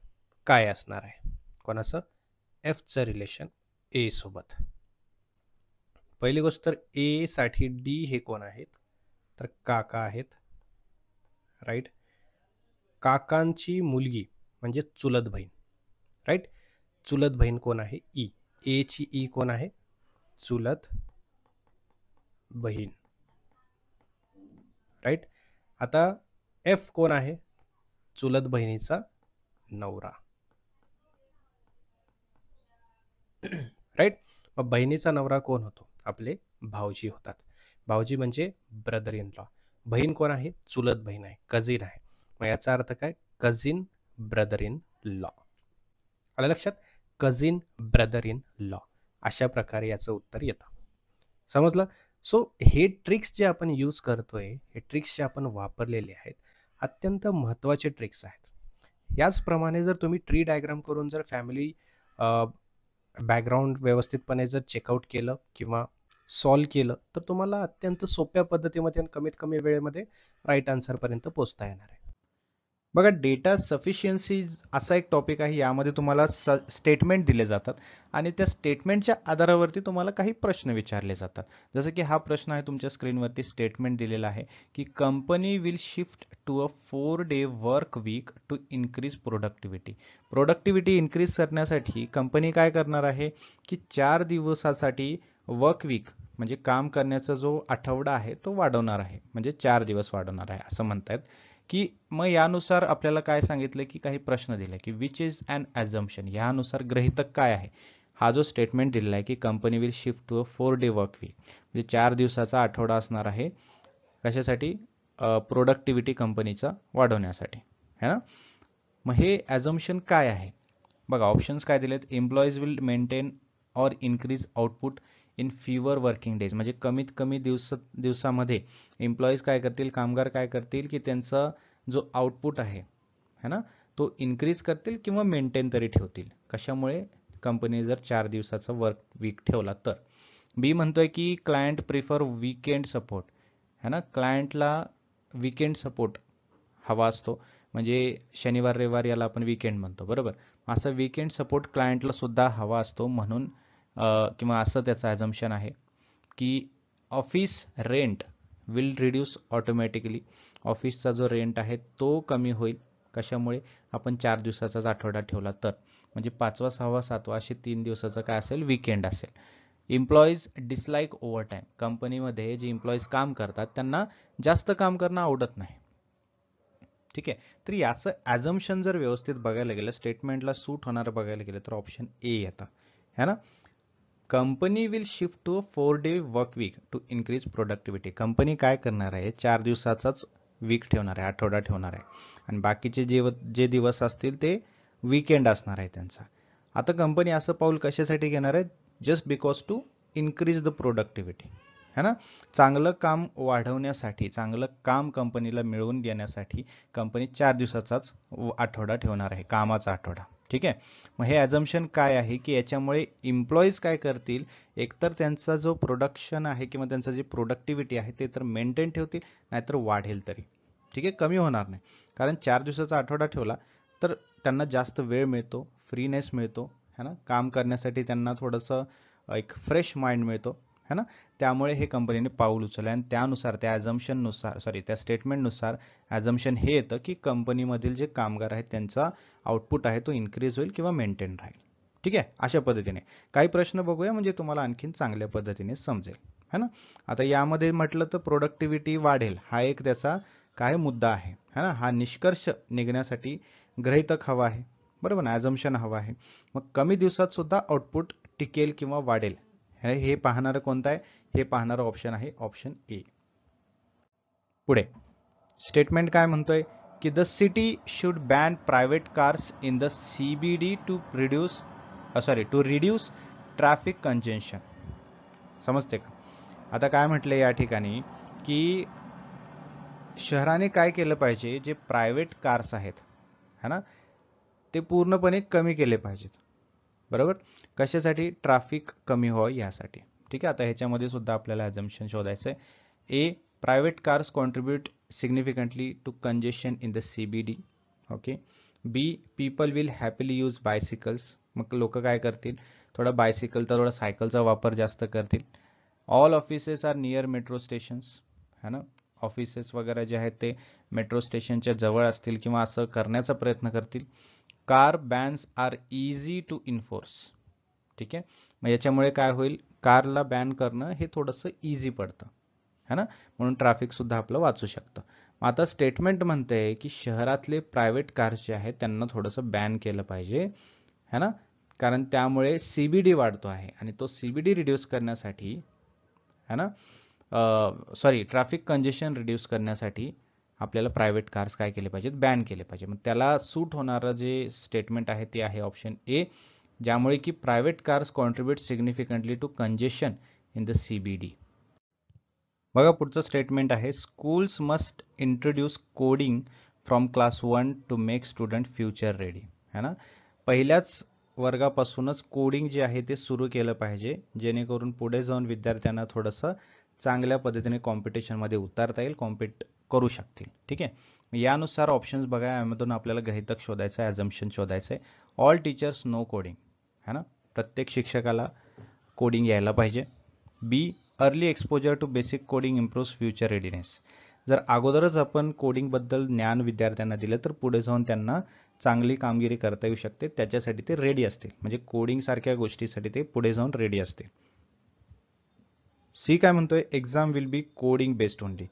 काय असणार आहे? कोणाचं? एफचं रिलेशन ए सोबत. पहिली गोष्ट तर ए साठी डी हे कोण आहेत? तर काका आहेत. राईट, काकांची मुलगी म्हणजे चुलत बहीण. राईट, चुलत बहीण कोण आहे? ई. ए ची ई कोण आहे? चुलत बहीण. राईट, आता एफ कोण आहे? चुलत बहिणीचा नवरा. राईट, मग बहिणीचा नवरा कोण होतो? आपले भाऊजी होतात. भाऊजी म्हणजे ब्रदर इन लॉ. बहीण कोण आहे? चुलत बहीण आहे, कझिन आहे. मग याचा अर्थ काय? Cousin brother in law. आलं लक्षात? कझिन ब्रदर इन लॉ, अशा प्रकारे याचं उत्तर येतं. समजलं? सो हे ट्रिक्स जे आपण यूज करतोय, हे ट्रिक्स जे आपण वापरलेले आहेत, अत्यंत महत्त्वाचे ट्रिक्स आहेत. याचप्रमाणे जर तुम्ही ट्री डायग्राम करून जर फॅमिली बॅकग्राऊंड व्यवस्थितपणे जर चेकआउट केलं किंवा सॉल्व केलं तर तुम्हाला अत्यंत सोप्या पद्धतीमध्ये आणि कमीत कमी वेळेमध्ये राईट आन्सरपर्यंत पोहोचता येणार आहे. बघा, डेटा सफिशियन्सी असा एक टॉपिक आहे. यामध्ये तुम्हाला स्टेटमेंट दिले जातात आणि त्या स्टेटमेंटच्या आधारावरती तुम्हाला काही प्रश्न विचारले जातात. जसं की हा प्रश्न आहे तुमच्या स्क्रीनवरती. स्टेटमेंट दिलेला आहे की company will shift to a 4 day work week to increase productivity. Productivity increase करण्यासाठी कंपनी काय करणार आहे की 4 दिवसासाठी वर्क वीक म्हणजे काम करण्याचा जो आठवडा आहे तो वाढवणार आहे, म्हणजे 4 दिवस वाढवणार आहे असं म्हणतात. की मग यानुसार आपल्याला काय सांगितलं की काही प्रश्न दिले की विच इज अन ॲझम्पशन, यानुसार गृहीतक काय आहे? हा जो स्टेटमेंट दिलेला आहे की company will shift to a 4 day work week, म्हणजे 4 दिवसाचा आठवडा असणार आहे. कशासाठी? प्रोडक्टिव्हिटी कंपनीचा वाढवण्यासाठी, है ना. मग हे ॲझम्पशन काय आहे? बघा, ऑप्शन्स काय दिलेत. Employees will maintain or increase output in fewer working days, म्हणजे कमीत कमी दिवसामध्ये एम्प्लॉईज काय करतील, कामगार काय करतील की त्यांचा जो आउटपुट आहे है ना तो इन्क्रीज करतील किंवा मेंटेन तरी ठेवतील. कशामुळे? कंपनी जर 4 दिवसाचा वर्क वीक ठेवला तर. बी म्हणतोय की क्लायंट प्रिफर वीकेंड सपोर्ट, है ना. क्लायंटला वीकेंड सपोर्ट हवा असतो, म्हणजे शनिवार रविवार याला आपण वीकेंड म्हणतो, बरोबर. असं वीकेंड सपोर्ट क्लायंटला सुद्धा हवा असतो, म्हणून किंवा असं त्याचं ॲझम्पशन आहे की office rent will reduce automatically, ऑफिसचा जो रेंट आहे तो कमी होईल. कशामुळे? आपण 4 दिवसाचाच आठवडा ठेवला तर, म्हणजे 5वा 6वा 7वा असे 3 दिवसाचं काय असेल? वीकेंड असेल. एम्प्लॉईज डिसलाईक ओव्हरटाईम, कंपनीमध्ये जे एम्प्लॉईज काम करतात त्यांना जास्त काम करणं आवडत नाही. ठीक आहे, तर याचं ॲझम्पशन जर व्यवस्थित बघायला गेलं, स्टेटमेंटला सूट होणारं बघायला गेलं तर ऑप्शन ए येतं, है ना. Company will shift to a 4 day work week to increase productivity. Company काय करणार आहे? 4 दिवसाचाच वीक ठेवणार आहे, आठवडा ठेवणार आहे, आणि बाकीचे जे दिवस असतील ते वीकेंड असणार आहे त्यांचा. आता कंपनी असं पाऊल कशासाठी घेणार आहे? Just because to increase the productivity. है ना. चांगलं काम वाढवण्यासाठी, चांगलं काम कंपनीला मिळवून देण्यासाठी कंपनी 4 दिवसाचाच आठवडा ठेवणार आहे, कामाचा आठवडा. ठीक आहे. मग हे ॲझम्पशन काय आहे की याच्यामुळे एम्प्लॉईज काय करतील, एकतर त्यांचा जो प्रोडक्शन आहे किंवा त्यांचा जी प्रोडक्टिव्हिटी आहे ते तर मेंटेन ठेवतील, नाहीतर वाढेल तरी. ठीक आहे, कमी होणार नाही. कारण 4 दिवसाचा आठवडा ठेवला तर त्यांना जास्त वेळ मिळतो, फ्रीनेस मिळतो, है ना. काम करण्यासाठी त्यांना थोडंसं एक फ्रेश माइंड मिळतो, है ना. त्यामुळे हे कंपनीने पाऊल उचललं आणि त्यानुसार त्या त्या स्टेटमेंटनुसार ॲझम्पशन हे येतं की कंपनीमधील जे कामगार आहेत त्यांचा आउटपुट आहे तो इन्क्रीज होईल किंवा मेंटेन राहील. ठीक आहे, अशा पद्धतीने काही प्रश्न बघूया म्हणजे तुम्हाला आणखीन चांगल्या पद्धतीने समजेल, है ना. आता यामध्ये म्हटलं तर प्रोडक्टिव्हिटी वाढेल, हा एक त्याचा काय मुद्दा आहे, है ना. हा निष्कर्ष निघण्यासाठी गृहीतक हवा आहे, बरोबर ना, ॲझम्पशन हवा आहे. मग कमी दिवसात सुद्धा आउटपुट टिकेल किंवा वाढेल, हे पाहणारं कोणतं आहे, हे पाहणारं ऑप्शन आहे ऑप्शन ए. पुढे स्टेटमेंट काय म्हणतोय की the city should ban private cars in the CBD to reduce traffic congestion. समजते का. आता काय म्हटलं या ठिकाणी की शहराने काय केलं पाहिजे, जे प्रायव्हेट कार्स आहेत, है ना, ते पूर्णपणे कमी केले पाहिजेत, बरोबर. कशासाठी, ट्रॅफिक कमी व्हावं यासाठी. ठीक आहे. आता ह्याच्यामध्ये सुद्धा आपल्याला ॲझम्पशन शोधायचं आहे. A, private cars contribute significantly to congestion in the CBD. Okay. B, people will happily use bicycles. मग लोक काय करतील, थोडा बायसिकल तर थोडा सायकलचा वापर जास्त करतील. All offices are near metro stations, है ना. ऑफिसेस वगैरे जे आहेत ते मेट्रो स्टेशनच्या जवळ असतील किंवा असं करण्याचा प्रयत्न करतील. Car bans are easy to enforce. ठीक आहे. मग याच्यामुळे काय होईल, कारला बॅन करणं हे थोडंसं इझी पडतं, है ना, म्हणून ट्रॅफिक सुद्धा आपलं वाचू शकतं. आता स्टेटमेंट म्हणते की शहरातले प्रायव्हेट कार्स जे आहेत त्यांना थोडंसं बॅन केलं पाहिजे, है ना, कारण त्यामुळे CBD वाढतो आहे आणि तो CBD रिड्यूस करण्यासाठी, है ना, ट्रॅफिक कंजेशन रिड्यूस करण्यासाठी आपल्याला प्रायव्हेट कार्स काय केले पाहिजेत, बॅन केले पाहिजे. मग त्याला सूट होणारं जे स्टेटमेंट आहे ते आहे ऑप्शन ए, ज्यामुळे की private cars contribute significantly to congestion in the CBD. बघा पुढचं स्टेटमेंट आहे schools must introduce coding from class 1 to make student future ready. है ना, पहिल्याच वर्गापासूनच कोडिंग जे आहे ते सुरू केलं पाहिजे, जेणेकरून पुढे जाऊन विद्यार्थ्यांना थोडंसं चांगल्या पद्धतीने कॉम्पिटिशनमध्ये उतरता येईल, कॉम्पिट करू शकतील. ठीक आहे. यानुसार ऑप्शन्स बघा, यामधून आपल्याला गृहीतक शोधायचं आहे, ॲझम्पशन शोधायचं आहे. ऑल टीचर्स नो कोडिंग, है ना, प्रत्येक शिक्षकाला कोडिंग यायला पाहिजे. B, early exposure to basic coding improves future readiness. जर अगोदरच आपण कोडिंगबद्दल ज्ञान विद्यार्थ्यांना दिलं तर पुढे जाऊन त्यांना चांगली कामगिरी करता येऊ शकते, त्याच्यासाठी ते रेडी असतील, म्हणजे कोडिंग सारख्या गोष्टीसाठी ते पुढे जाऊन रेडी असतील. सी काय म्हणतोय, exam will be coding based only.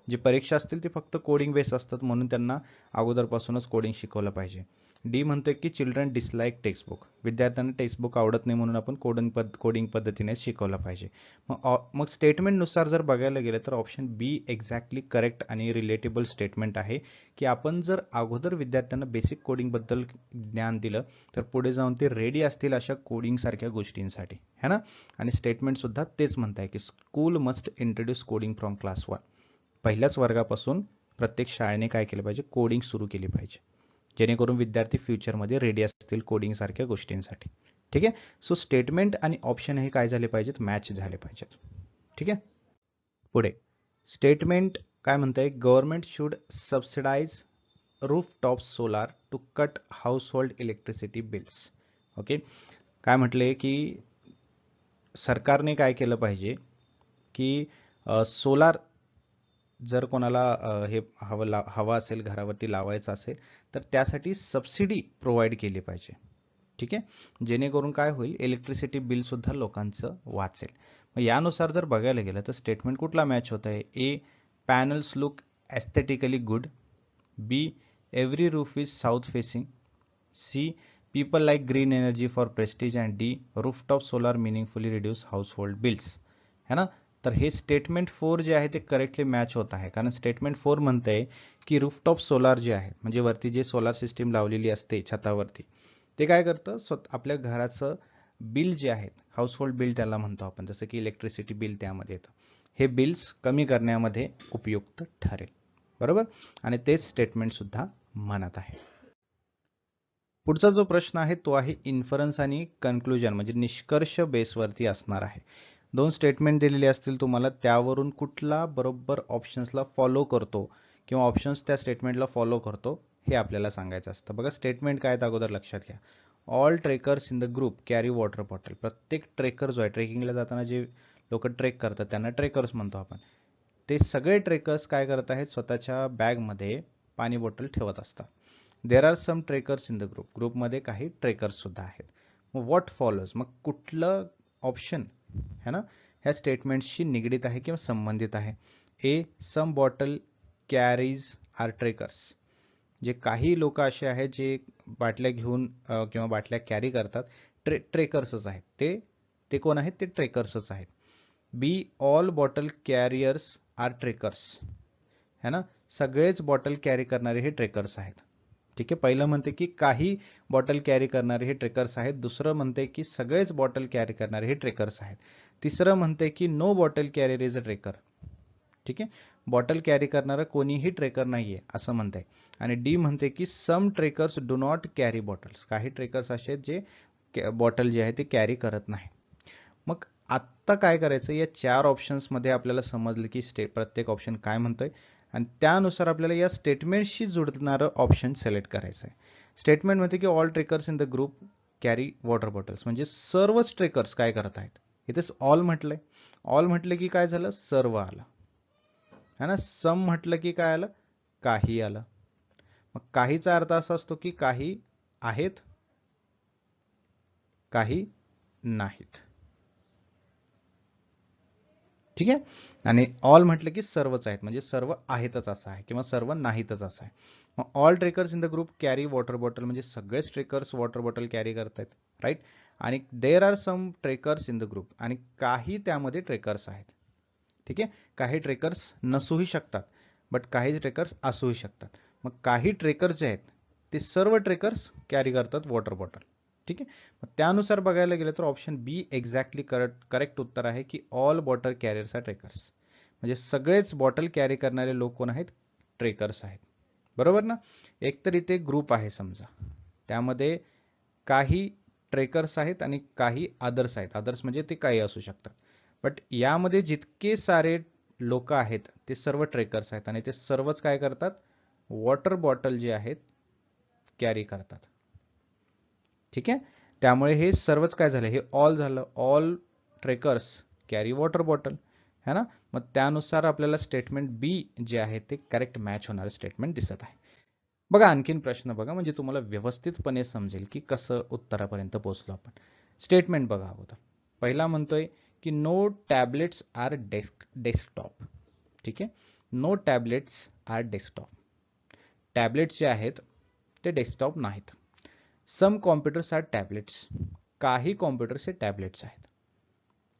जी परीक्षा असतील ती फक्त कोडिंग बेस्ड असतात, म्हणून त्यांना अगोदरपासूनच कोडिंग शिकवलं पाहिजे. डी म्हणतोय की चिल्ड्रन डिसलाईक टेक्स्टबुक. विद्यार्थ्यांना टेक्स्टबुक आवडत नाही, म्हणून आपण कोडिंग पद्धतीने शिकवलं पाहिजे. मग स्टेटमेंटनुसार जर बघायला गेलं तर ऑप्शन बी एक्झॅक्टली करेक्ट आणि रिलेटेबल स्टेटमेंट आहे की आपण जर अगोदर विद्यार्थ्यांना बेसिक कोडिंगबद्दल ज्ञान दिलं तर पुढे जाऊन ते रेडी असतील अशा कोडिंग सारख्या गोष्टींसाठी, है ना. आणि स्टेटमेंट सुद्धा तेच म्हणताय की school must introduce coding from class 1. पहिल्याच वर्गापासून प्रत्येक शाळेने काय केलं पाहिजे, कोडिंग सुरू केली पाहिजे, जेणेकरून विद्यार्थी फ्युचरमध्ये रेडी असतील कोडिंग सारख्या गोष्टींसाठी. ठीक आहे. सो स्टेटमेंट आणि ऑप्शन हे काय झाले पाहिजेत, मॅच झाले पाहिजेत. ठीक आहे. पुढे स्टेटमेंट काय म्हणतंय, government should subsidize rooftop solar to cut household electricity bills. Okay. काय म्हटले की सरकारने काय केलं पाहिजे की सोलार जर कोणाला हे हवा असेल घरावरती लावायचं असेल तर त्यासाठी सबसिडी प्रोव्हाइड केली पाहिजे. ठीक आहे. जेणेकरून काय होईल, इलेक्ट्रिसिटी बिल सुद्धा लोकांचं वाचेल. मग यानुसार जर बघायला गेलं तर स्टेटमेंट कुठला मॅच होत आहे. A, panels look aesthetically good. B, every roof is south facing. C, people like green energy for prestige. And D, rooftop solar meaningfully reduce household bills. है ना. तर हे स्टेटमेंट 4 जे आहे ते करेक्टली मॅच होत आहे, कारण स्टेटमेंट 4 म्हणते की रूफटॉप सोलार जे आहे म्हणजे वरती जे सोलार सिस्टीम लावलेली असते छतावरती, ते काय करतं, आपल्या घराचं बिल जे आहे, हाऊस होल्ड बिल त्याला म्हणतो आपण, जसं की इलेक्ट्रिसिटी बिल त्यामध्ये येतं, हे बिल्स कमी करण्यामध्ये उपयुक्त ठरेल. बरोबर, आणि तेच स्टेटमेंट सुद्धा म्हणत आहे. पुढचा जो प्रश्न आहे तो आहे इन्फरन्स आणि कन्क्लुजन, म्हणजे निष्कर्ष बेसवरती असणार आहे. 2 स्टेटमेंट दिलेली असतील तुम्हाला, त्यावरून कुठला बरोबर ऑप्शन्सला फॉलो करतो किंवा ऑप्शन्स त्या स्टेटमेंटला फॉलो करतो हे आपल्याला सांगायचं असतं. बघा स्टेटमेंट काय आहेत अगोदर लक्षात घ्या. All trekkers in the group carry water bottle. प्रत्येक ट्रेकर जो आहे, ट्रेकिंगला जाताना जे लोक ट्रेक करतात त्यांना ट्रेकर्स म्हणतो आपण, ते सगळे ट्रेकर्स काय करत आहेत, स्वतःच्या बॅगमध्ये पाणी बॉटल ठेवत असतात. There are some trekkers in the group. ग्रुपमध्ये काही ट्रेकर्स सुद्धा आहेत. मग व्हॉट फॉलोज, मग कुठलं ऑप्शन है ना ह्या स्टेटमेंट्सशी निगडीत आहे किंवा संबंधित आहे. ए, सम बॉटल कॅरीज आर ट्रेकर्स. जे काही लोक असे आहेत जे बाटल्या घेऊन किंवा बाटल्या कॅरी करतात, ट्रेकर्सच आहेत. ते कोण आहेत, ते ट्रेकर्सच आहेत. B, all bottle carriers are trekkers, है ना, सगळेच बॉटल कॅरी करणारे हे ट्रेकर्स आहेत. ठीक आहे, पहिलं म्हणते की काही बॉटल कॅरी करणारे हे ट्रेकर्स आहेत. दुसरं म्हणते की सगळेच बॉटल कॅरी करणारे हे ट्रेकर्स आहेत. तिसरं म्हणते की no bottle carrier is a trekker. ठीक आहे, बॉटल कॅरी करणारा कोणीही ट्रेकर नाहीये असं म्हणते. आणि डी म्हणते की some trekkers do not carry bottles. काही ट्रेकर्स असे आहेत जे बॉटल जे आहे ते कॅरी करत नाही. मग आत्ता काय करायचं, या 4 ऑप्शन्समध्ये आपल्याला समजलं की प्रत्येक ऑप्शन काय म्हणतोय आणि त्यानुसार आपल्याला या स्टेटमेंटशी जुळणारं ऑप्शन सिलेक्ट करायचं आहे. स्टेटमेंट म्हणते की all trekkers in the group carry water bottles, म्हणजे सर्वच ट्रेकर्स काय करत आहेत. इथेच ऑल म्हटलंय. ऑल म्हटलं की काय झालं, सर्व आलं, है ना. सम म्हटलं की काय आलं, काही आलं. मग काहीचा अर्थ असा असतो की काही आहेत, काही नाहीत. ठीक आहे, आणि ऑल म्हटलं की सर्वच आहेत, म्हणजे सर्व आहेतच असं आहे किंवा सर्व नाहीतच असं आहे. मग all trekkers in the group carry water bottle, म्हणजे सगळेच ट्रेकर्स वॉटर बॉटल कॅरी करतायत, राईट. आणि there are some trekkers in the group, आणि काही त्यामध्ये ट्रेकर्स आहेत. ठीक आहे, काही ट्रेकर्स नसूही शकतात, बट काही ट्रेकर्स असूही शकतात. मग काही ट्रेकर्स जे आहेत ते सर्व ट्रेकर्स कॅरी करतात वॉटर बॉटल. ठीक आहे, मग त्यानुसार बघायला गेलं तर ऑप्शन बी एक्झॅक्टली करेक्ट उत्तर आहे की all bottle carriers are trekkers, म्हणजे सगळेच बॉटल कॅरी करणारे लोक कोण आहेत, ट्रेकर्स आहेत. बरोबर ना. एकतर इथे ग्रुप आहे समजा, त्यामध्ये काही ट्रेकर्स आहेत आणि काही अदर्स आहेत. अदर्स म्हणजे ते काही असू शकतात, बट यामध्ये जितके सारे लोक आहेत ते सर्व ट्रेकर्स आहेत आणि ते सर्वच काय करतात, वॉटर बॉटल जे आहेत कॅरी करतात. ठीक आहे, त्यामुळे हे सर्वच काय झालं, हे ऑल झालं. All trekkers carry water bottle, है ना. मग त्यानुसार आपल्याला स्टेटमेंट बी जे आहे ते करेक्ट मॅच होणारं स्टेटमेंट दिसत आहे. बघा आणखीन प्रश्न बघा, म्हणजे तुम्हाला व्यवस्थितपणे समजेल की कसं उत्तरापर्यंत पोहोचलो आपण. स्टेटमेंट बघा अगोदर. पहिला म्हणतोय की नो टॅबलेट्स आर डेस्कटॉप. ठीक आहे, no tablets are desktop. Tablets जे आहेत ते डेस्कटॉप नाहीत. Some computers are tablets. काही कॉम्प्युटर्स हे टॅबलेट्स आहेत.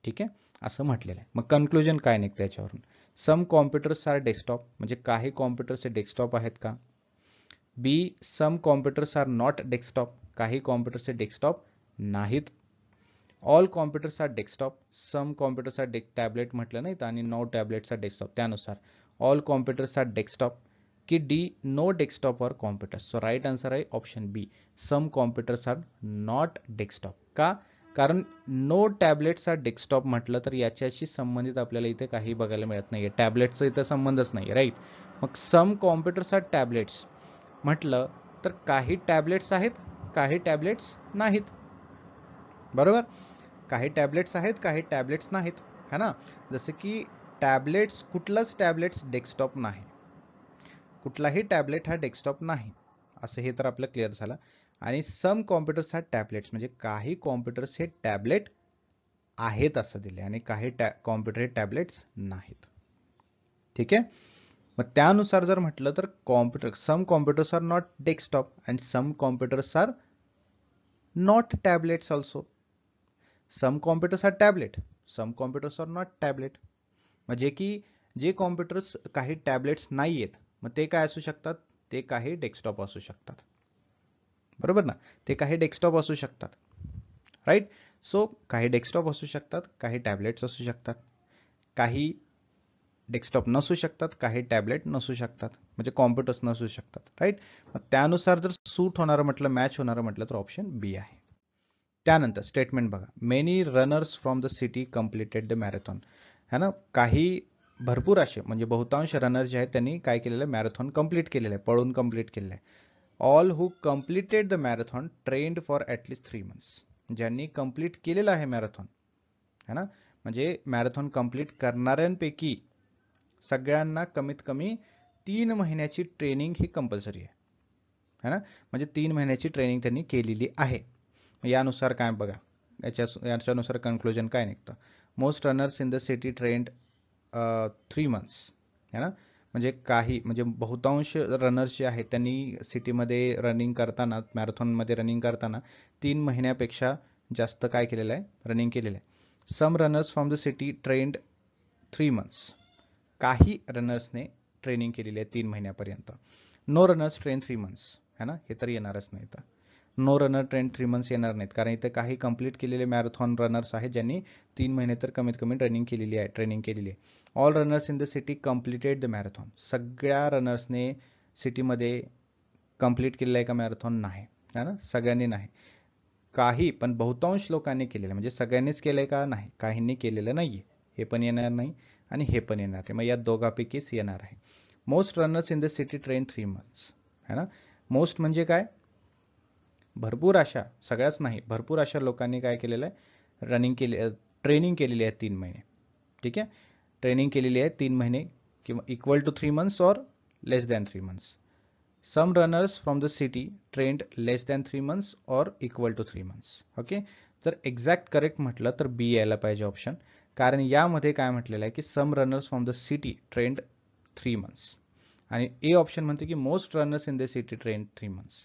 ठीक आहे, असं म्हटलेलं आहे. मग कन्क्लुजन काय निघतं त्याच्यावरून, सम कॉम्प्युटर्स आर डेस्कटॉप, म्हणजे काही कॉम्प्युटर्स हे डेस्कटॉप आहेत का. B, some computers are not desktop. काही कॉम्प्युटर्स हे डेस्कटॉप नाहीत. All computers are desktop. Some computers are tablet म्हटलं नाहीत आणि नो टॅबलेट्स आर डेस्कटॉप, त्यानुसार ऑल कॉम्प्युटर्स आर डेस्कटॉप. की D, no desktop or computers. So right answer आहे option B, some computers are not desktop. का, कारण no tablets are desktop म्हटलं तर याच्याशी संबंधित आपल्याला इथे काही बघायला मिळत नाहीये, टॅबलेटचा इथं संबंधच नाही, राईट. मग सम कॉम्प्युटर्स आर टॅबलेट्स म्हटलं तर काही टॅबलेट्स आहेत, काही टॅबलेट्स नाहीत. बरोबर, काही टॅबलेट्स आहेत, काही टॅबलेट्स नाहीत, है ना. जसं की टॅबलेट्स, कुठलंच टॅबलेट्स डेस्कटॉप नाही, कुठलाही टॅबलेट हा डेस्कटॉप नाही, असं हे तर आपलं क्लिअर झालं. आणि सम कॉम्प्युटर्स हा टॅबलेट्स, म्हणजे काही कॉम्प्युटर्स हे टॅबलेट आहेत असं दिले आणि काही कॉम्प्युटर हे टॅबलेट्स नाहीत. ठीक आहे, मग त्यानुसार जर म्हटलं तर some computers are not desktop and some computers are not tablets also. Some computers are tablet, some computers are not tablet, म्हणजे की जे कॉम्प्युटर्स काही टॅबलेट्स नाही आहेत मग ते काय असू शकतात, ते काही डेस्कटॉप असू शकतात. बरोबर ना, ते काही डेस्कटॉप असू शकतात, राईट. सो काही डेस्कटॉप असू शकतात, काही टॅबलेट्स असू शकतात, काही डेस्कटॉप नसू शकतात, काही टॅबलेट नसू शकतात, म्हणजे कॉम्प्युटर्स नसू शकतात, राईट. मग त्यानुसार जर सूट होणारं म्हटलं, मॅच होणारं म्हटलं तर ऑप्शन बी आहे. त्यानंतर स्टेटमेंट बघा, many runners from the city completed the marathon, है ना. काही भरपूर असे म्हणजे बहुतांश रनर्स जे आहेत त्यांनी काय केलेलं आहे, मॅरेथॉन कंप्लीट केलेलं आहे, पळून कंप्लीट केलेलं आहे. All who completed the marathon trend for at least 3 months, ज्यांनी कंप्लीट केलेलं आहे मॅरेथॉन, है ना, म्हणजे मॅरेथॉन कंप्लीट करणाऱ्यांपैकी सगळ्यांना कमीत कमी 3 महिन्याची ट्रेनिंग ही कंपल्सरी आहे, है ना. म्हणजे 3 महिन्याची ट्रेनिंग त्यांनी केलेली आहे. यानुसार काय बघा, याच्यानुसार कन्क्लुजन काय निघतं, most runners in the city trained 3 months, है ना. म्हणजे काही म्हणजे बहुतांश रनर्स जे आहेत त्यांनी सिटीमध्ये रनिंग करताना, मॅरेथॉनमध्ये रनिंग करताना 3 महिन्यापेक्षा जास्त काय केलेलं आहे, रनिंग केलेलं आहे. Some runners from the city trained 3 months, काही रनर्सने ट्रेनिंग केलेली आहे 3 महिन्यापर्यंत. नो रनर्स ट्रेन 3 months, है ना, हे तर येणारच नाही. तर नो रनर ट्रेन 3 months येणार नाहीत, कारण इथे काही कंप्लीट केलेले मॅरेथॉन रनर्स आहेत ज्यांनी 3 महिने तर कमीत कमी रनिंग केलेली आहे, ट्रेनिंग केलेली आहे. All runners in the city completed the marathon, सगळ्या रनर्सने सिटीमध्ये कंप्लीट केलेलं आहे का मॅरेथॉन, नाही, है ना, सगळ्यांनी नाही. काही पण बहुतांश लोकांनी केलेलं, म्हणजे सगळ्यांनीच केलंय का, नाही, काहींनी केलेलं नाहीये, हे पण येणार नाही आणि हे पण येणार आहे. मग या दोघांपैकीच येणार आहे. Most runners in the city train 3 months, है ना. मोस्ट म्हणजे काय, भरपूर अशा, सगळ्याच नाही, भरपूर अशा लोकांनी काय केलेलं आहे, ट्रेनिंग केलेली आहे 3 महिने, ठीक आहे. ट्रेनिंग केलेली आहे 3 महिने किंवा equal to 3 months or less than 3 months. Some runners from the city trained less than 3 months or equal to 3 months. Okay, जर एक्झॅक्ट करेक्ट म्हटलं तर बी यायला पाहिजे ऑप्शन, कारण यामध्ये काय म्हटलेलं आहे की some runners from the city trained 3 months, आणि ए ऑप्शन म्हणते की most runners in the city trained 3 months.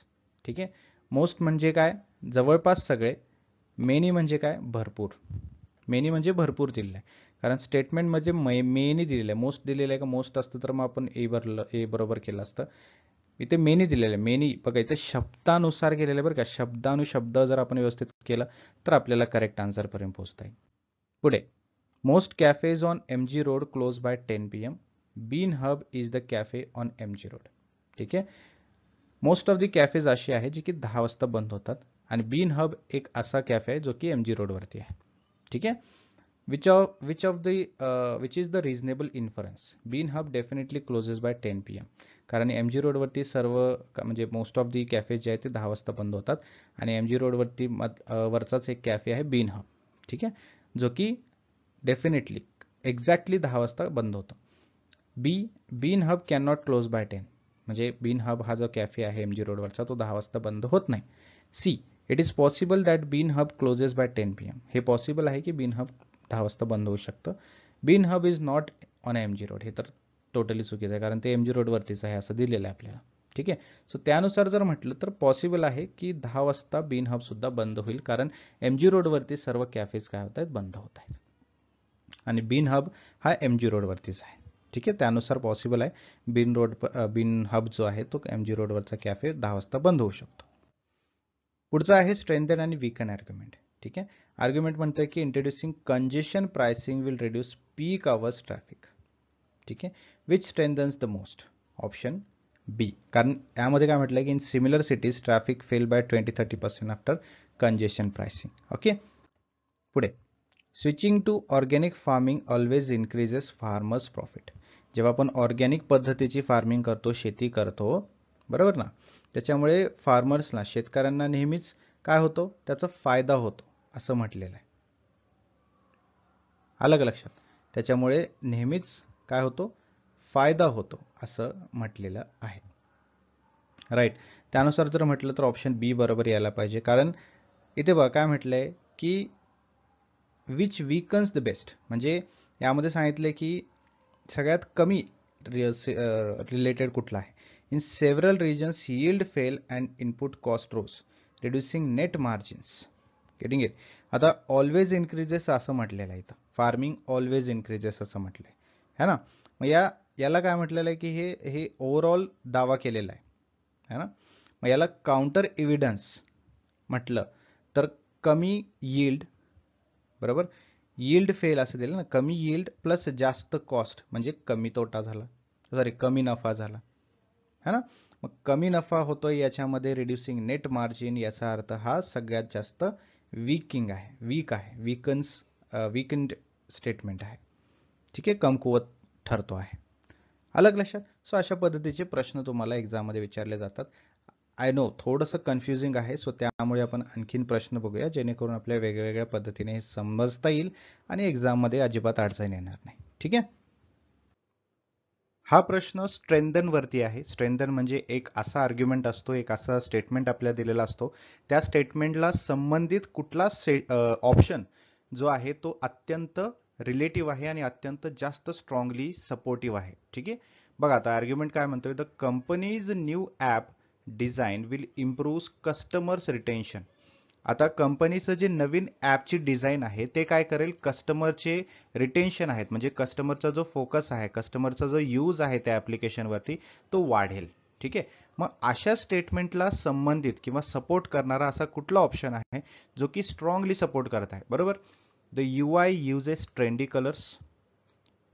ठीक आहे, मोस्ट म्हणजे काय, जवळपास सगळे. मेनी म्हणजे काय, भरपूर. मेनी म्हणजे भरपूर दिलेलं आहे, कारण स्टेटमेंटमध्ये मेनी दिलेलं आहे, मोस्ट दिलेलं आहे का, मोस्ट असतं तर मग आपण ए बरोबर केलं असतं. इथे मेनी दिलेलं आहे, मेनी बघा इथे शब्दानुसार गेलेलं आहे बरं का, शब्दानुशब्द जर आपण व्यवस्थित केलं तर आपल्याला करेक्ट आन्सरपर्यंत पोहोचता येईल. पुढे, most cafes on MG road close by 10 PM. Bean hub is the cafe on MG road. ठीक आहे, मोस्ट ऑफ द कॅफेज अशी आहे जी की 10 वाजता बंद होतात, आणि बीन हब एक असा कॅफे आहे जो की MG रोडवरती आहे. ठीक आहे, which is the reasonable inference, bean hub definitely closes by 10 PM, कारण MG रोडवरती सर्व म्हणजे मोस्ट ऑफ दी कॅफे जे आहेत ते 10 वाजता बंद होतात, आणि MG रोडवरती वरचाच एक कॅफे आहे बीन हब. ठीक आहे, जो की डेफिनेटली एक्झॅक्टली 10 वाजता बंद होतो. Bean hub can not close by 10, म्हणजे बीन हब हा जो कॅफे आहे MG रोडवरचा तो 10 वाजता बंद होत नाही. C, it is possible that bean hub closes by 10 PM, हे पॉसिबल आहे की बीन हब 10 वाजता बंद होऊ शकतं. Bean hub is not on MG road, हे तर टोटली चुकीचं आहे, कारण ते MG रोडवरतीच आहे असं दिलेलं आहे आपल्याला. ठीक आहे, सो त्यानुसार जर म्हटलं तर पॉसिबल आहे की 10 वाजता बीन हब सुद्धा बंद होईल, कारण MG रोडवरती सर्व कॅफेज काय होत आहेत, बंद होत आहेत, आणि बीन हब हा MG रोडवरतीच आहे. ठीक आहे, त्यानुसार पॉसिबल आहे बीन हब जो आहे तो MG रोडवरचा कॅफे 10 वाजता बंद होऊ शकतो. पुढचा आहे स्ट्रेंथन आणि वीकन आर्ग्युमेंट. ठीक आहे, आर्ग्युमेंट म्हणतोय की introducing congestion pricing will reduce peak hours traffic. ठीक आहे, which strengthens the most, option B, कारण यामध्ये काय म्हटलंय की in similar cities traffic fell by 20-30% after congestion pricing. Okay, पुढे, switching to organic farming always increases farmers profit. जेव्हा आपण ऑर्गॅनिक पद्धतीची फार्मिंग करतो, शेती करतो, बरोबर ना, त्याच्यामुळे फार्मर्सला, शेतकऱ्यांना नेहमीच काय होतो, त्याचा फायदा होतो असं म्हटलेलं आहे. अलग लक्षात, त्याच्यामुळे नेहमीच काय होतो, फायदा होतो असं म्हटलेलं आहे. राईट, त्यानुसार जर म्हटलं तर ऑप्शन बी बरोबर यायला पाहिजे, कारण इथे बघा काय म्हटलंय की विच वीकन्स द बेस्ट, म्हणजे यामध्ये सांगितले की सगळ्यात कमी रिलेटेड कुठला आहे. In several regions yield fell and input cost rose reducing net margins. Getting it. आता ऑलवेज इन्क्रीजेस असं म्हटलेलं आहे इथं, फार्मिंग ऑलवेज इन्क्रीजेस असं म्हटलंय, है ना. मग याला काय म्हटलेलं आहे की हे ओव्हरऑल दावा केलेला आहे, है ना. मग याला काउंटर एव्हिडन्स म्हटलं तर कमी यील्ड, बरोबर, यील्ड फेल असं दिलं ना, कमी यील्ड प्लस जास्त कॉस्ट म्हणजे कमी तोटा झाला, सॉरी कमी नफा झाला है ना. मग कमी नफा होतोय याच्यामध्ये, रिड्युसिंग नेट मार्जिन, याचा अर्थ हा सगळ्यात जास्त वीक आहे, वीकंड स्टेटमेंट आहे. ठीक आहे, कमकुवत ठरतो आहे. अलग लक्षात. सो अशा पद्धतीचे प्रश्न तुम्हाला एक्झाममध्ये विचारले जातात. आय नो थोडंसं कन्फ्युजिंग आहे, सो त्यामुळे आपण आणखीन प्रश्न बघूया जेणेकरून आपल्या वेगवेगळ्या पद्धतीने हे समजता येईल आणि एक्झाममध्ये अजिबात अडचण येणार नाही. ठीक आहे. हा प्रश्न स्ट्रेंथन वरती आहे. स्ट्रेंथन म्हणजे एक असा आर्ग्युमेंट असतो, एक असा स्टेटमेंट आपल्याला दिलेला असतो, त्या स्टेटमेंटला संबंधित कुठला ऑप्शन जो आहे तो अत्यंत रिलेटिव्ह आहे आणि अत्यंत जास्त स्ट्रॉंगली सपोर्टिव्ह आहे. ठीक आहे. बघा आता आर्ग्युमेंट काय म्हणतोय, the companies new app design will improve customers retention. आता कंपनीचं जे नवीन ॲपची डिझाईन आहे ते काय करेल, कस्टमरचे रिटेन्शन आहेत म्हणजे कस्टमरचा जो फोकस आहे, कस्टमरचा जो यूज आहे त्या ॲप्लिकेशनवरती तो वाढेल. ठीक आहे. मग अशा स्टेटमेंटला संबंधित किंवा सपोर्ट करणारा असा कुठला ऑप्शन आहे जो की स्ट्रॉंगली सपोर्ट करत आहे. बरोबर. The UI uses trendy colours.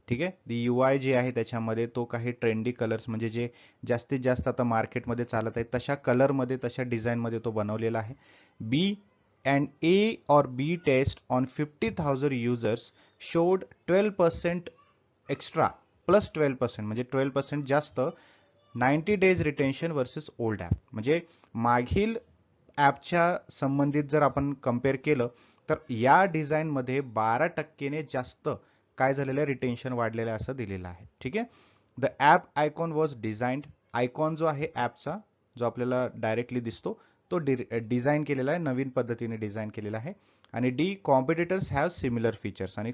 ठीक आहे. दी UI जे आहे त्याच्यामध्ये तो काही ट्रेंडी कलर्स म्हणजे जे जास्तीत जास्त आता मार्केटमध्ये चालत आहे तशा कलरमध्ये, तशा डिझाईनमध्ये तो बनवलेला आहे. बी, an A or B test on 50,000 users showed 12% extra plus 12% म्हणजे 12% जास्त 90 days retention versus old app. म्हणजे मागील ॲपच्या संबंधित जर आपण कम्पेअर केलं तर या डिझाईनमध्ये 12% जास्त काय झालेलं आहे, रिटेन्शन वाढलेलं आहे असं दिलेलं आहे. ठीक आहे. The app icon was designed. Icon जो आहे ॲपचा, जो आपल्याला डायरेक्टली दिसतो, तो डिझाईन केलेला आहे, नवीन पद्धतीने डिझाईन केलेला आहे. आणि D, competitors have similar features. आणि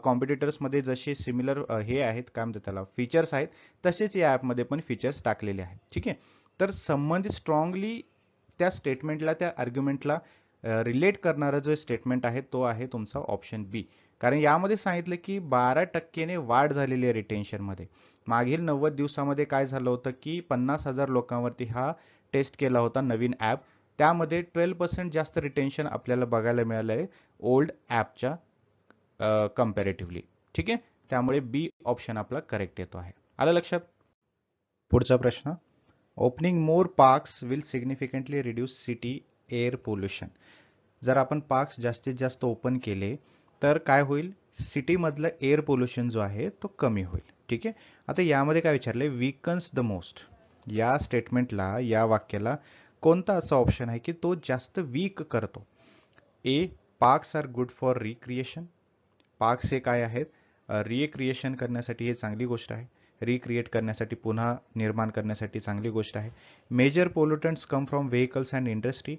कॉम्पिटिटर्समध्ये जसे सिमिलर हे आहेत, काय म्हणतात त्याला, फीचर्स आहेत, तसेच या ॲपमध्ये पण फीचर्स टाकलेले आहेत. ठीक आहे. तर संबंधित स्ट्रॉंगली त्या स्टेटमेंटला, त्या आर्ग्युमेंटला रिलेट करणारा जो स्टेटमेंट आहे तो आहे तुमचा ऑप्शन बी. कारण यामध्ये सांगितलं की 12%ने वाढ झालेली आहे रिटेन्शनमध्ये. मागील 90 दिवसामध्ये काय झालं होतं की 50,000 लोकांवरती हा टेस्ट केला होता नवीन ॲप, त्यामध्ये 12% जास्त रिटेन्शन आपल्याला बघायला मिळालं आहे ओल्ड ॲपच्या कम्पॅरेटिव्हली. ठीक आहे. त्यामुळे बी ऑप्शन आपला करेक्ट येतो आहे. आलं लक्षात. पुढचा प्रश्न, opening more parks will significantly reduce city air pollution. जर आपण पार्क्स जास्तीत जास्त ओपन केले तर काय होईल, सिटीमधलं एअर पोल्युशन जो आहे तो कमी होईल. ठीक आहे. आता यामध्ये काय विचारलंय, वीकन्स द मोस्ट. या स्टेटमेंटला, या वाक्याला कोणता असा ऑप्शन आहे की तो जास्त वीक करतो. A, parks are good for recreation. Parks हे काय आहेत, रिक्रिएशन करण्यासाठी हे चांगली गोष्ट आहे, रिक्रिएट करण्यासाठी, पुन्हा निर्माण करण्यासाठी चांगली गोष्ट आहे. Major pollutants come from vehicles and industry.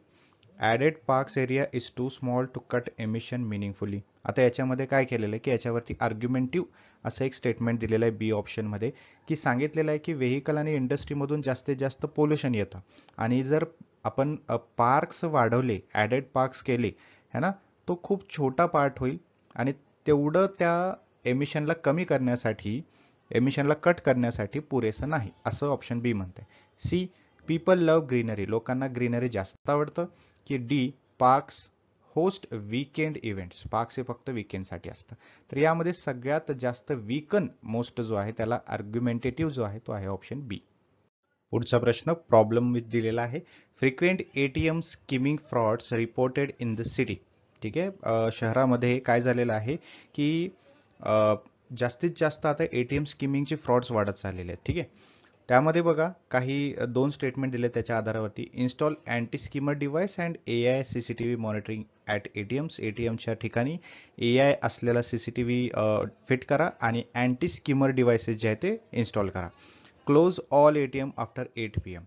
Added parks area is too small to cut emission meaningfully. आता याच्यामध्ये काय केलेलं आहे की याच्यावरती आर्ग्युमेंटिव्ह असं एक स्टेटमेंट दिलेलं आहे बी ऑप्शनमध्ये, की सांगितलेलं आहे की व्हेकल आणि इंडस्ट्रीमधून जास्तीत जास्त पोल्युशन येतं आणि जर आपण पार्क्स वाढवले, ॲडेड पार्क्स केले है ना, तो खूप छोटा पार्ट होईल आणि तेवढं त्या एमिशनला कमी करण्यासाठी, एमिशनला कट करण्यासाठी पुरेसं नाही, असं ऑप्शन बी म्हणते. C, people love greenery. लोकांना ग्रीनरी जास्त आवडतं. की D, parks host weekend events. Parks हे फक्त वीकेंडसाठी असतं. तर यामध्ये सगळ्यात जास्त वीकन मोस्ट जो आहे त्याला आर्ग्युमेंटेटिव्ह जो आहे तो आहे ऑप्शन बी. पुढचा प्रश्न प्रॉब्लेम विथ दिलेला आहे, frequent ATM skimming frauds reported in the city. ठीक आहे. शहरामध्ये काय झालेलं आहे की जास्तीत जास्त आता ATM स्किमिंगचे फ्रॉड्स वाढत चाललेले आहेत. ठीक आहे. त्यामध्ये बघा काही दोन स्टेटमेंट दिले त्याच्या आधारावरती, install anti skimmer device and AI CCTV monitoring at ATMs. ATMच्या ठिकाणी AI असलेला CCTV फिट करा आणि अँटी स्किमर डिव्हाइसेस जे आहे ते इन्स्टॉल करा. Close all ATM after 8 PM.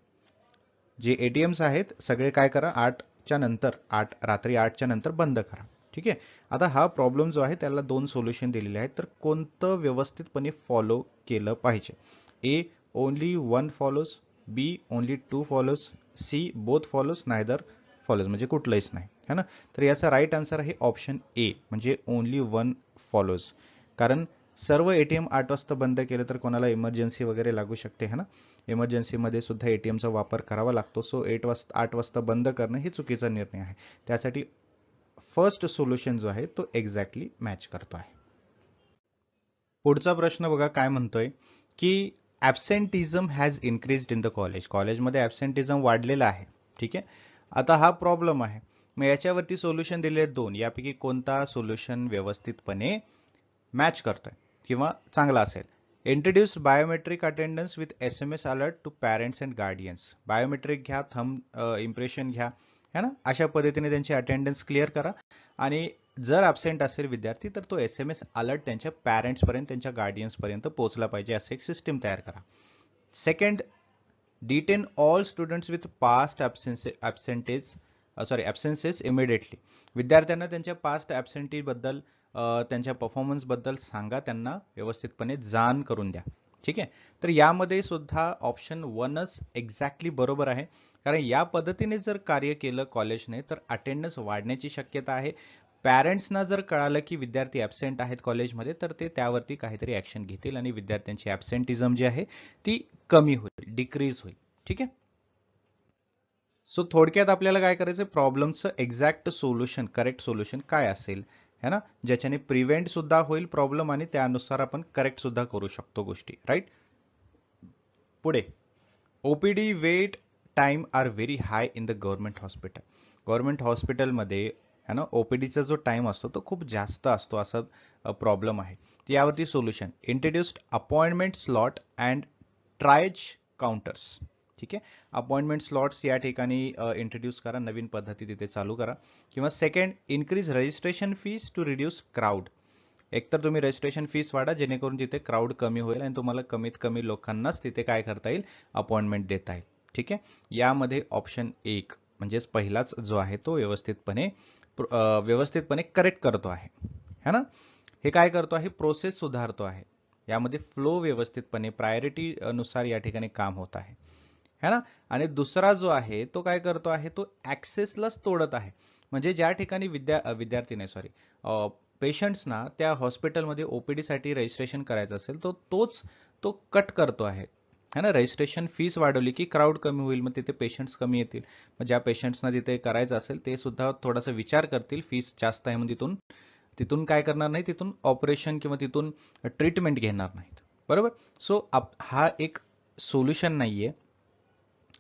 जे ATMs आहेत सगळे काय करा, 8च्या नंतर, रात्री 8च्या नंतर बंद करा. ठीक आहे. आता हा प्रॉब्लेम जो आहे त्याला दोन सोल्युशन दिलेले आहेत, तर कोणतं व्यवस्थितपणे फॉलो केलं पाहिजे. A, only one follows. B, only two follows. C, both follows, neither follows, म्हणजे कुठलंच नाही है ना. तर याचा राईट आन्सर आहे ऑप्शन ए, म्हणजे ओनली वन फॉलोज. कारण सर्व ATM 8 वाजता बंद केलं तर कोणाला इमर्जन्सी वगैरे लागू शकते है ना, इमर्जन्सीमध्ये सुद्धा ATMचा वापर करावा लागतो. सो 8 वाजता बंद करणं हे चुकीचा निर्णय आहे. त्यासाठी फर्स्ट सोल्युशन जो आहे तो एक्झॅक्टली मॅच करतो आहे. पुढचा प्रश्न बघा काय म्हणतोय की absenteeism has increased in the college. कॉलेजमध्ये ॲब्सेंटिझम वाढलेला आहे. ठीक आहे. आता हा प्रॉब्लेम आहे. मग याच्यावरती सोल्युशन दिले आहेत 2. यापैकी कोणता सोल्युशन व्यवस्थितपणे मॅच करतोय किंवा चांगला असेल. Introduce biometric attendance with SMS alert to parents and guardians. Biometric घ्या, थंब इम्प्रेशन घ्या, है ना, अशा पद्धतीने त्यांची अटेंडन्स क्लिअर करा. आणि जर ॲब्सेंट असेल विद्यार्थी तर तो SMS अलर्ट त्यांच्या पॅरेंट्सपर्यंत, त्यांच्या गार्डियन्सपर्यंत पोहोचला पाहिजे, असं एक सिस्टीम तयार करा. Second, detain all students with past absences immediately. विद्यार्थ्यांना त्यांच्या पास्ट ॲब्सेंटीबद्दल, त्यांच्या परफॉर्मन्सबद्दल सांगा, त्यांना व्यवस्थितपणे जाण करून द्या. ठीक आहे. तर यामध्ये सुद्धा ऑप्शन 1च एक्झॅक्टली बरोबर आहे. कारण या पद्धतीने जर कार्य केलं कॉलेजने तर अटेंडन्स वाढण्याची शक्यता आहे. पॅरेंट्सना जर कळालं की विद्यार्थी ॲब्सेंट आहेत कॉलेजमध्ये तर ते त्यावरती काहीतरी ॲक्शन घेतील आणि विद्यार्थ्यांची ॲब्सेंटिझम जी आहे ती कमी होईल, डिक्रीज होईल. ठीक आहे. सो थोडक्यात आपल्याला काय करायचं, प्रॉब्लेमचं एक्झॅक्ट सोल्युशन, करेक्ट सोल्युशन काय असेल, है ना, ज्याच्याने प्रिव्हेंट सुद्धा होईल प्रॉब्लेम आणि त्यानुसार आपण करेक्ट सुद्धा करू शकतो गोष्टी. राईट. पुढे, OPD wait time are very high in the government hospital. Government हॉस्पिटलमध्ये है ना ओपीडीचा जो टाइम असतो तो खूप जास्त असतो, असा प्रॉब्लेम आहे. यावरती solution, introduced appointment slot and triage counters. ठीक आहे. अपॉइंटमेंट स्लॉट्स या ठिकाणी इंट्रोड्यूस करा, नवीन पद्धती तिथे चालू करा. किंवा second, increase registration fees to reduce crowd. एकतर तुम्ही रजिस्ट्रेशन फीस वाढा जेणेकरून तिथे क्राऊड कमी होईल आणि तुम्हाला कमीत कमी लोकांनाच तिथे काय करता येईल, अपॉइंटमेंट देता येईल. ठीक आहे. यामध्ये ऑप्शन 1 म्हणजेच पहिलाच जो आहे तो व्यवस्थितपणे करेक्ट करतो आहे, है ना. हे काय करतो आहे, प्रोसेस सुधारतो आहे. यामध्ये फ्लो व्यवस्थितपणे प्रायोरिटी नुसार या ठिकाणी काम होत आहे, है ना. आणि दुसरा जो आहे तो काय करतो आहे, तो ऍक्सेसलाच तोडत आहे. म्हणजे ज्या ठिकाणी पेशंट्सना त्या हॉस्पिटलमध्ये ओपीडी साठी रजिस्ट्रेशन करायचं असेल तो कट करतो आहे, है ना. रजिस्ट्रेशन फीस वाढवली की क्राऊड कमी होईल, मग तिथे पेशंट्स कमी येतील. मग ज्या पेशंट्सना तिथे करायचं असेल ते सुद्धा थोडासा विचार करतील, फीस जास्त आहे म्हणून तिथून काय करणार नाही, तिथून ऑपरेशन किंवा तिथून ट्रीटमेंट घेणार नाहीत. बरोबर. सो हा एक सोल्युशन नाहीये,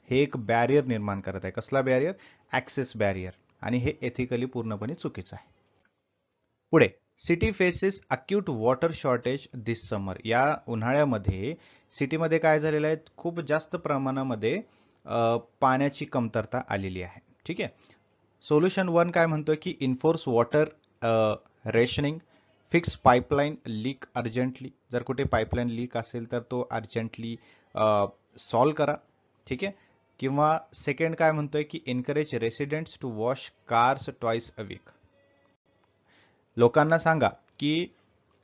हे एक बॅरियर निर्माण करत आहे. कसला बॅरियर, ऍक्सेस बॅरियर. आणि हे एथिकली पूर्णपणे चुकीचं आहे. पुढे, city faces acute water shortage this summer. या उन्हाळ्यामध्ये सिटीमध्ये काय झालेलं आहे, खूप जास्त प्रमाणामध्ये पाण्याची कमतरता आलेली आहे. ठीक आहे. सोल्युशन 1 काय म्हणतोय की enforce water rationing, fix pipeline leak urgently. जर कुठे पाईपलाईन लीक असेल तर तो अर्जंटली सॉल्व्ह करा. ठीक आहे. किंवा सेकंड काय म्हणतोय की encourage residents to wash cars twice a week. लोकांना सांगा की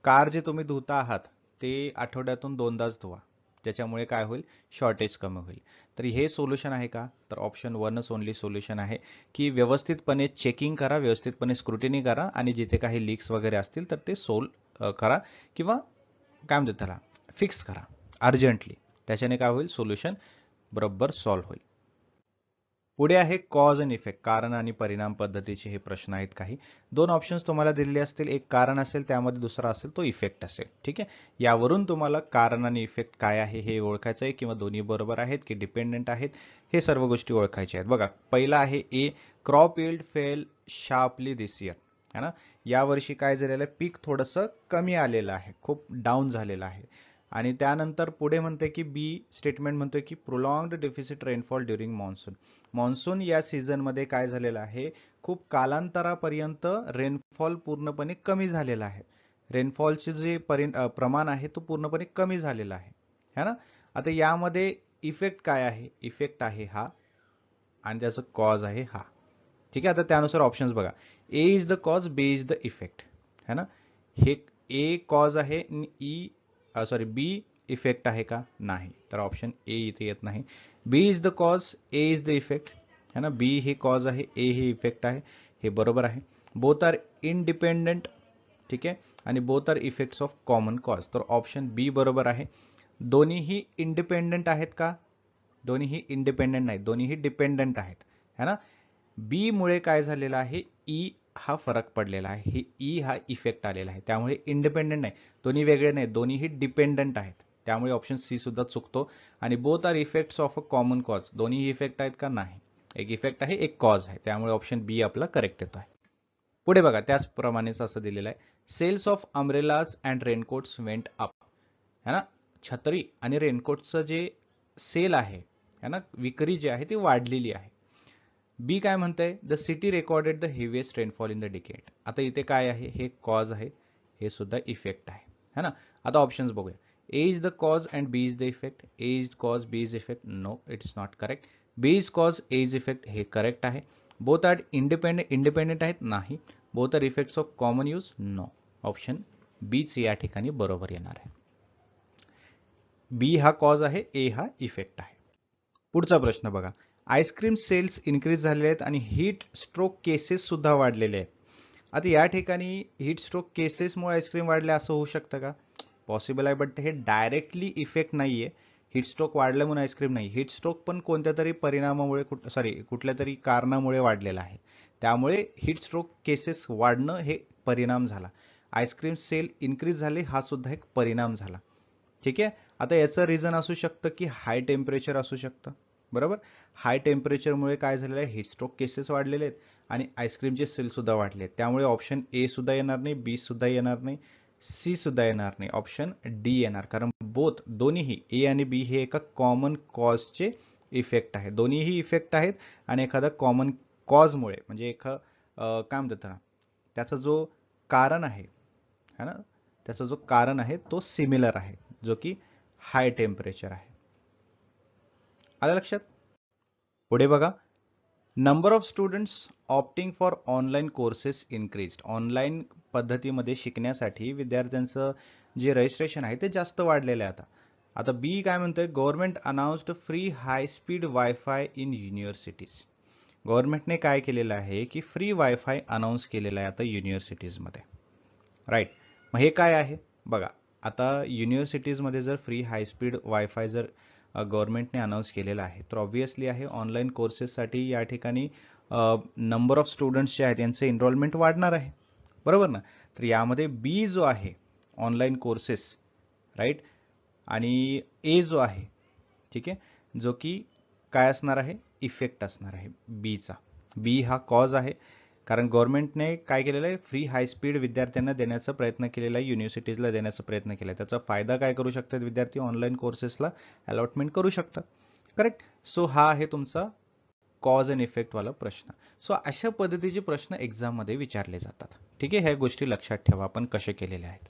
कार जे तुम्ही धुता आहात ते आठवड्यातून 2दाच धुवा, ज्याच्यामुळे काय होईल, शॉर्टेज कमी होईल. तर हे सोल्युशन आहे का, तर ऑप्शन 1च ओनली सोल्युशन आहे की व्यवस्थितपणे चेकिंग करा, व्यवस्थितपणे स्क्रुटिनी करा आणि जिथे काही लीक्स वगैरे असतील तर ते सोल्व करा किंवा काय म्हणतात त्याला फिक्स करा अर्जंटली. त्याच्याने काय होईल, सोल्युशन बरोबर सॉल्व्ह होईल. पुढे आहे कॉज अँड इफेक्ट, कारण आणि परिणाम पद्धतीचे हे प्रश्न आहेत. काही 2 ऑप्शन्स तुम्हाला दिलेले असतील, एक कारण असेल त्यामध्ये दुसरा असेल तो इफेक्ट असेल. ठीक आहे. यावरून तुम्हाला कारण आणि इफेक्ट काय आहे हे ओळखायचं आहे, किंवा दोन्ही बरोबर आहेत की डिपेंडेंट आहेत हे सर्व गोष्टी ओळखायच्या आहेत. बघा, पहिला आहे ए, क्रॉप यील्ड फेल शार्पली दिस इयर, है ना. यावर्षी काय झालेलं आहे, पीक थोडंसं कमी आलेलं आहे, खूप डाऊन झालेलं आहे. आणि त्यानंतर पुढे म्हणते की बी स्टेटमेंट म्हणतोय की प्रोलॉंग्ड deficit rainfall during monsoon. Monsoon या सीझनमध्ये काय झालेलं आहे, खूप कालांतरापर्यंत रेनफॉल पूर्णपणे कमी झालेला आहे. रेनफॉलचे जे प्रमाण आहे तो पूर्णपणे कमी झालेला आहे, है ना. आता यामध्ये इफेक्ट काय आहे, इफेक्ट आहे हा आणि त्याचं कॉज आहे हा. ठीक आहे. आता त्यानुसार ऑप्शन्स बघा, A is the cause, B is the effect, है ना. हे ए कॉज आहे, बी इफेक्ट आहे का, नाही. तर ऑप्शन ए इथे येत नाही. B is the cause, A is the effect, है ना. बी हे कॉज आहे, ए हे इफेक्ट आहे, हे बरोबर आहे. Both are independent. ठीक आहे. आणि both are effects of common cause, तर ऑप्शन बी बरोबर आहे. दोन्हीही इंडिपेंडेंट आहेत का, दोन्हीही इंडिपेंडेंट नाहीत, दोन्हीही डिपेंडंट आहेत, है ना. बी मुळे काय झालेलं आहे, ई हा फरक पडलेला आहे, ही ई हा इफेक्ट आलेला आहे. त्यामुळे इंडिपेंडेंट नाही, दोन्ही वेगळे नाही, दोन्हीही डिपेंडंट आहेत. त्यामुळे ऑप्शन सी सुद्धा चुकतो. आणि both are effects of a common cause, दोन्ही इफेक्ट आहेत का? नाही, एक इफेक्ट आहे, एक कॉज आहे. त्यामुळे ऑप्शन बी आपला करेक्ट येतो आहे. पुढे बघा, त्याचप्रमाणेच असं दिलेलं आहे, sales of umbrellas and raincoats went up. है ना, छत्री आणि रेनकोटचं जे सेल आहे, है ना, विक्री जी आहे ती वाढलेली आहे. बी काय म्हणतंय, the city recorded the heaviest rainfall in the decade. आता इथे काय आहे, हे कॉज आहे, हे सुद्धा इफेक्ट आहे, है ना. आता ऑप्शन्स बघूया. A is the cause and B is the effect. A is cause, B is effect. No, it's not correct. B is cause, A is effect, हे करेक्ट आहे. बोथ आर इंडिपेंडेंट आहेत, नाही. Both are effects of common use, no. Option बीच या ठिकाणी बरोबर येणार आहे. बी हा कॉज आहे, ए हा इफेक्ट आहे. पुढचा प्रश्न बघा, आईस्क्रीम सेल्स इन्क्रीज झालेले आहेत आणि हीट स्ट्रोक केसेस सुद्धा वाढलेले आहेत. आता या ठिकाणी हीट स्ट्रोक केसेसमुळे आईस्क्रीम वाढले असं होऊ शकतं का? पॉसिबल आहे, बट हे डायरेक्टली इफेक्ट नाहीये. हीट स्ट्रोक वाढलं म्हणून आईस्क्रीम नाही. हीट स्ट्रोक पण कोणत्या तरी परिणामामुळे, कुठल्या तरी कारणामुळे वाढलेला आहे. त्यामुळे हीट स्ट्रोक केसेस वाढणं हे परिणाम झाला. आईस्क्रीम सेल इन्क्रीज झाले हा सुद्धा एक परिणाम झाला. ठीक आहे. आता याचं रिझन असू शकतं की हाय टेम्परेचर असू शकतं, बरोबर. हाय टेम्परेचरमुळे काय झालेलं आहे, हीट स्ट्रोक केसेस वाढलेले आहेत आणि आईस्क्रीमचे सेल सुद्धा वाढले आहेत. त्यामुळे ऑप्शन ए सुद्धा येणार नाही, बी सुद्धा येणार नाही, सी सुद्धा येणार नाही. ऑप्शन डी येणार, कारण बोथ, दोन्हीही ए आणि बी हे एका कॉमन कॉजचे इफेक्ट आहे. दोन्हीही इफेक्ट आहेत आणि एखादा कॉमन कॉजमुळे, म्हणजे काय म्हणतात ना, त्याचा जो कारण आहे, है ना, त्याचा जो कारण आहे तो सिमिलर आहे, जो की हाय टेम्परेचर आहे. आलं लक्षात? पुढे बघा, number of students opting for online courses increased. Online पद्धतीमध्ये शिकण्यासाठी विद्यार्थ्यांचं जे रजिस्ट्रेशन आहे ते जास्त वाढलेलं आहे. आता बी काय म्हणतोय, government announced free high speed wifi in universities. गव्हर्नमेंटने काय केलेलं आहे की फ्री वायफाय अनाऊन्स केलेलं आहे आता युनिव्हर्सिटीजमध्ये, राईट. मग हे काय आहे बघा, आता युनिव्हर्सिटीजमध्ये जर फ्री हाय स्पीड वायफाय जर गव्हर्नमेंटने अनाऊन्स केलेला आहे, तर ऑब्व्हियसली आहे ऑनलाईन कोर्सेससाठी या ठिकाणी नंबर ऑफ स्टुडंट्स जे आहेत यांचे एनरोलमेंट वाढणार आहे, बरोबर ना. तर यामध्ये बी जो आहे ऑनलाईन कोर्सेस, राईट, आणि ए जो आहे, ठीक आहे, जो की काय असणार आहे, इफेक्ट असणार आहे बीचा. बी हा कॉज आहे, कारण गव्हर्नमेंटने काय केलेलं आहे, फ्री हाय स्पीड विद्यार्थ्यांना देण्याचा प्रयत्न केलेला आहे, युनिव्हर्सिटीजला देण्याचा प्रयत्न केला आहे. त्याचा फायदा काय करू शकतात विद्यार्थी, ऑनलाईन कोर्सेसला अलॉटमेंट करू शकतात, करेक्ट. सो हा आहे तुमचा कॉज अँड इफेक्ट वाला प्रश्न. सो अशा पद्धतीचे प्रश्न एक्झाममध्ये विचारले जातात. ठीक आहे, ह्या गोष्टी लक्षात ठेवा आपण कसे केलेले आहेत.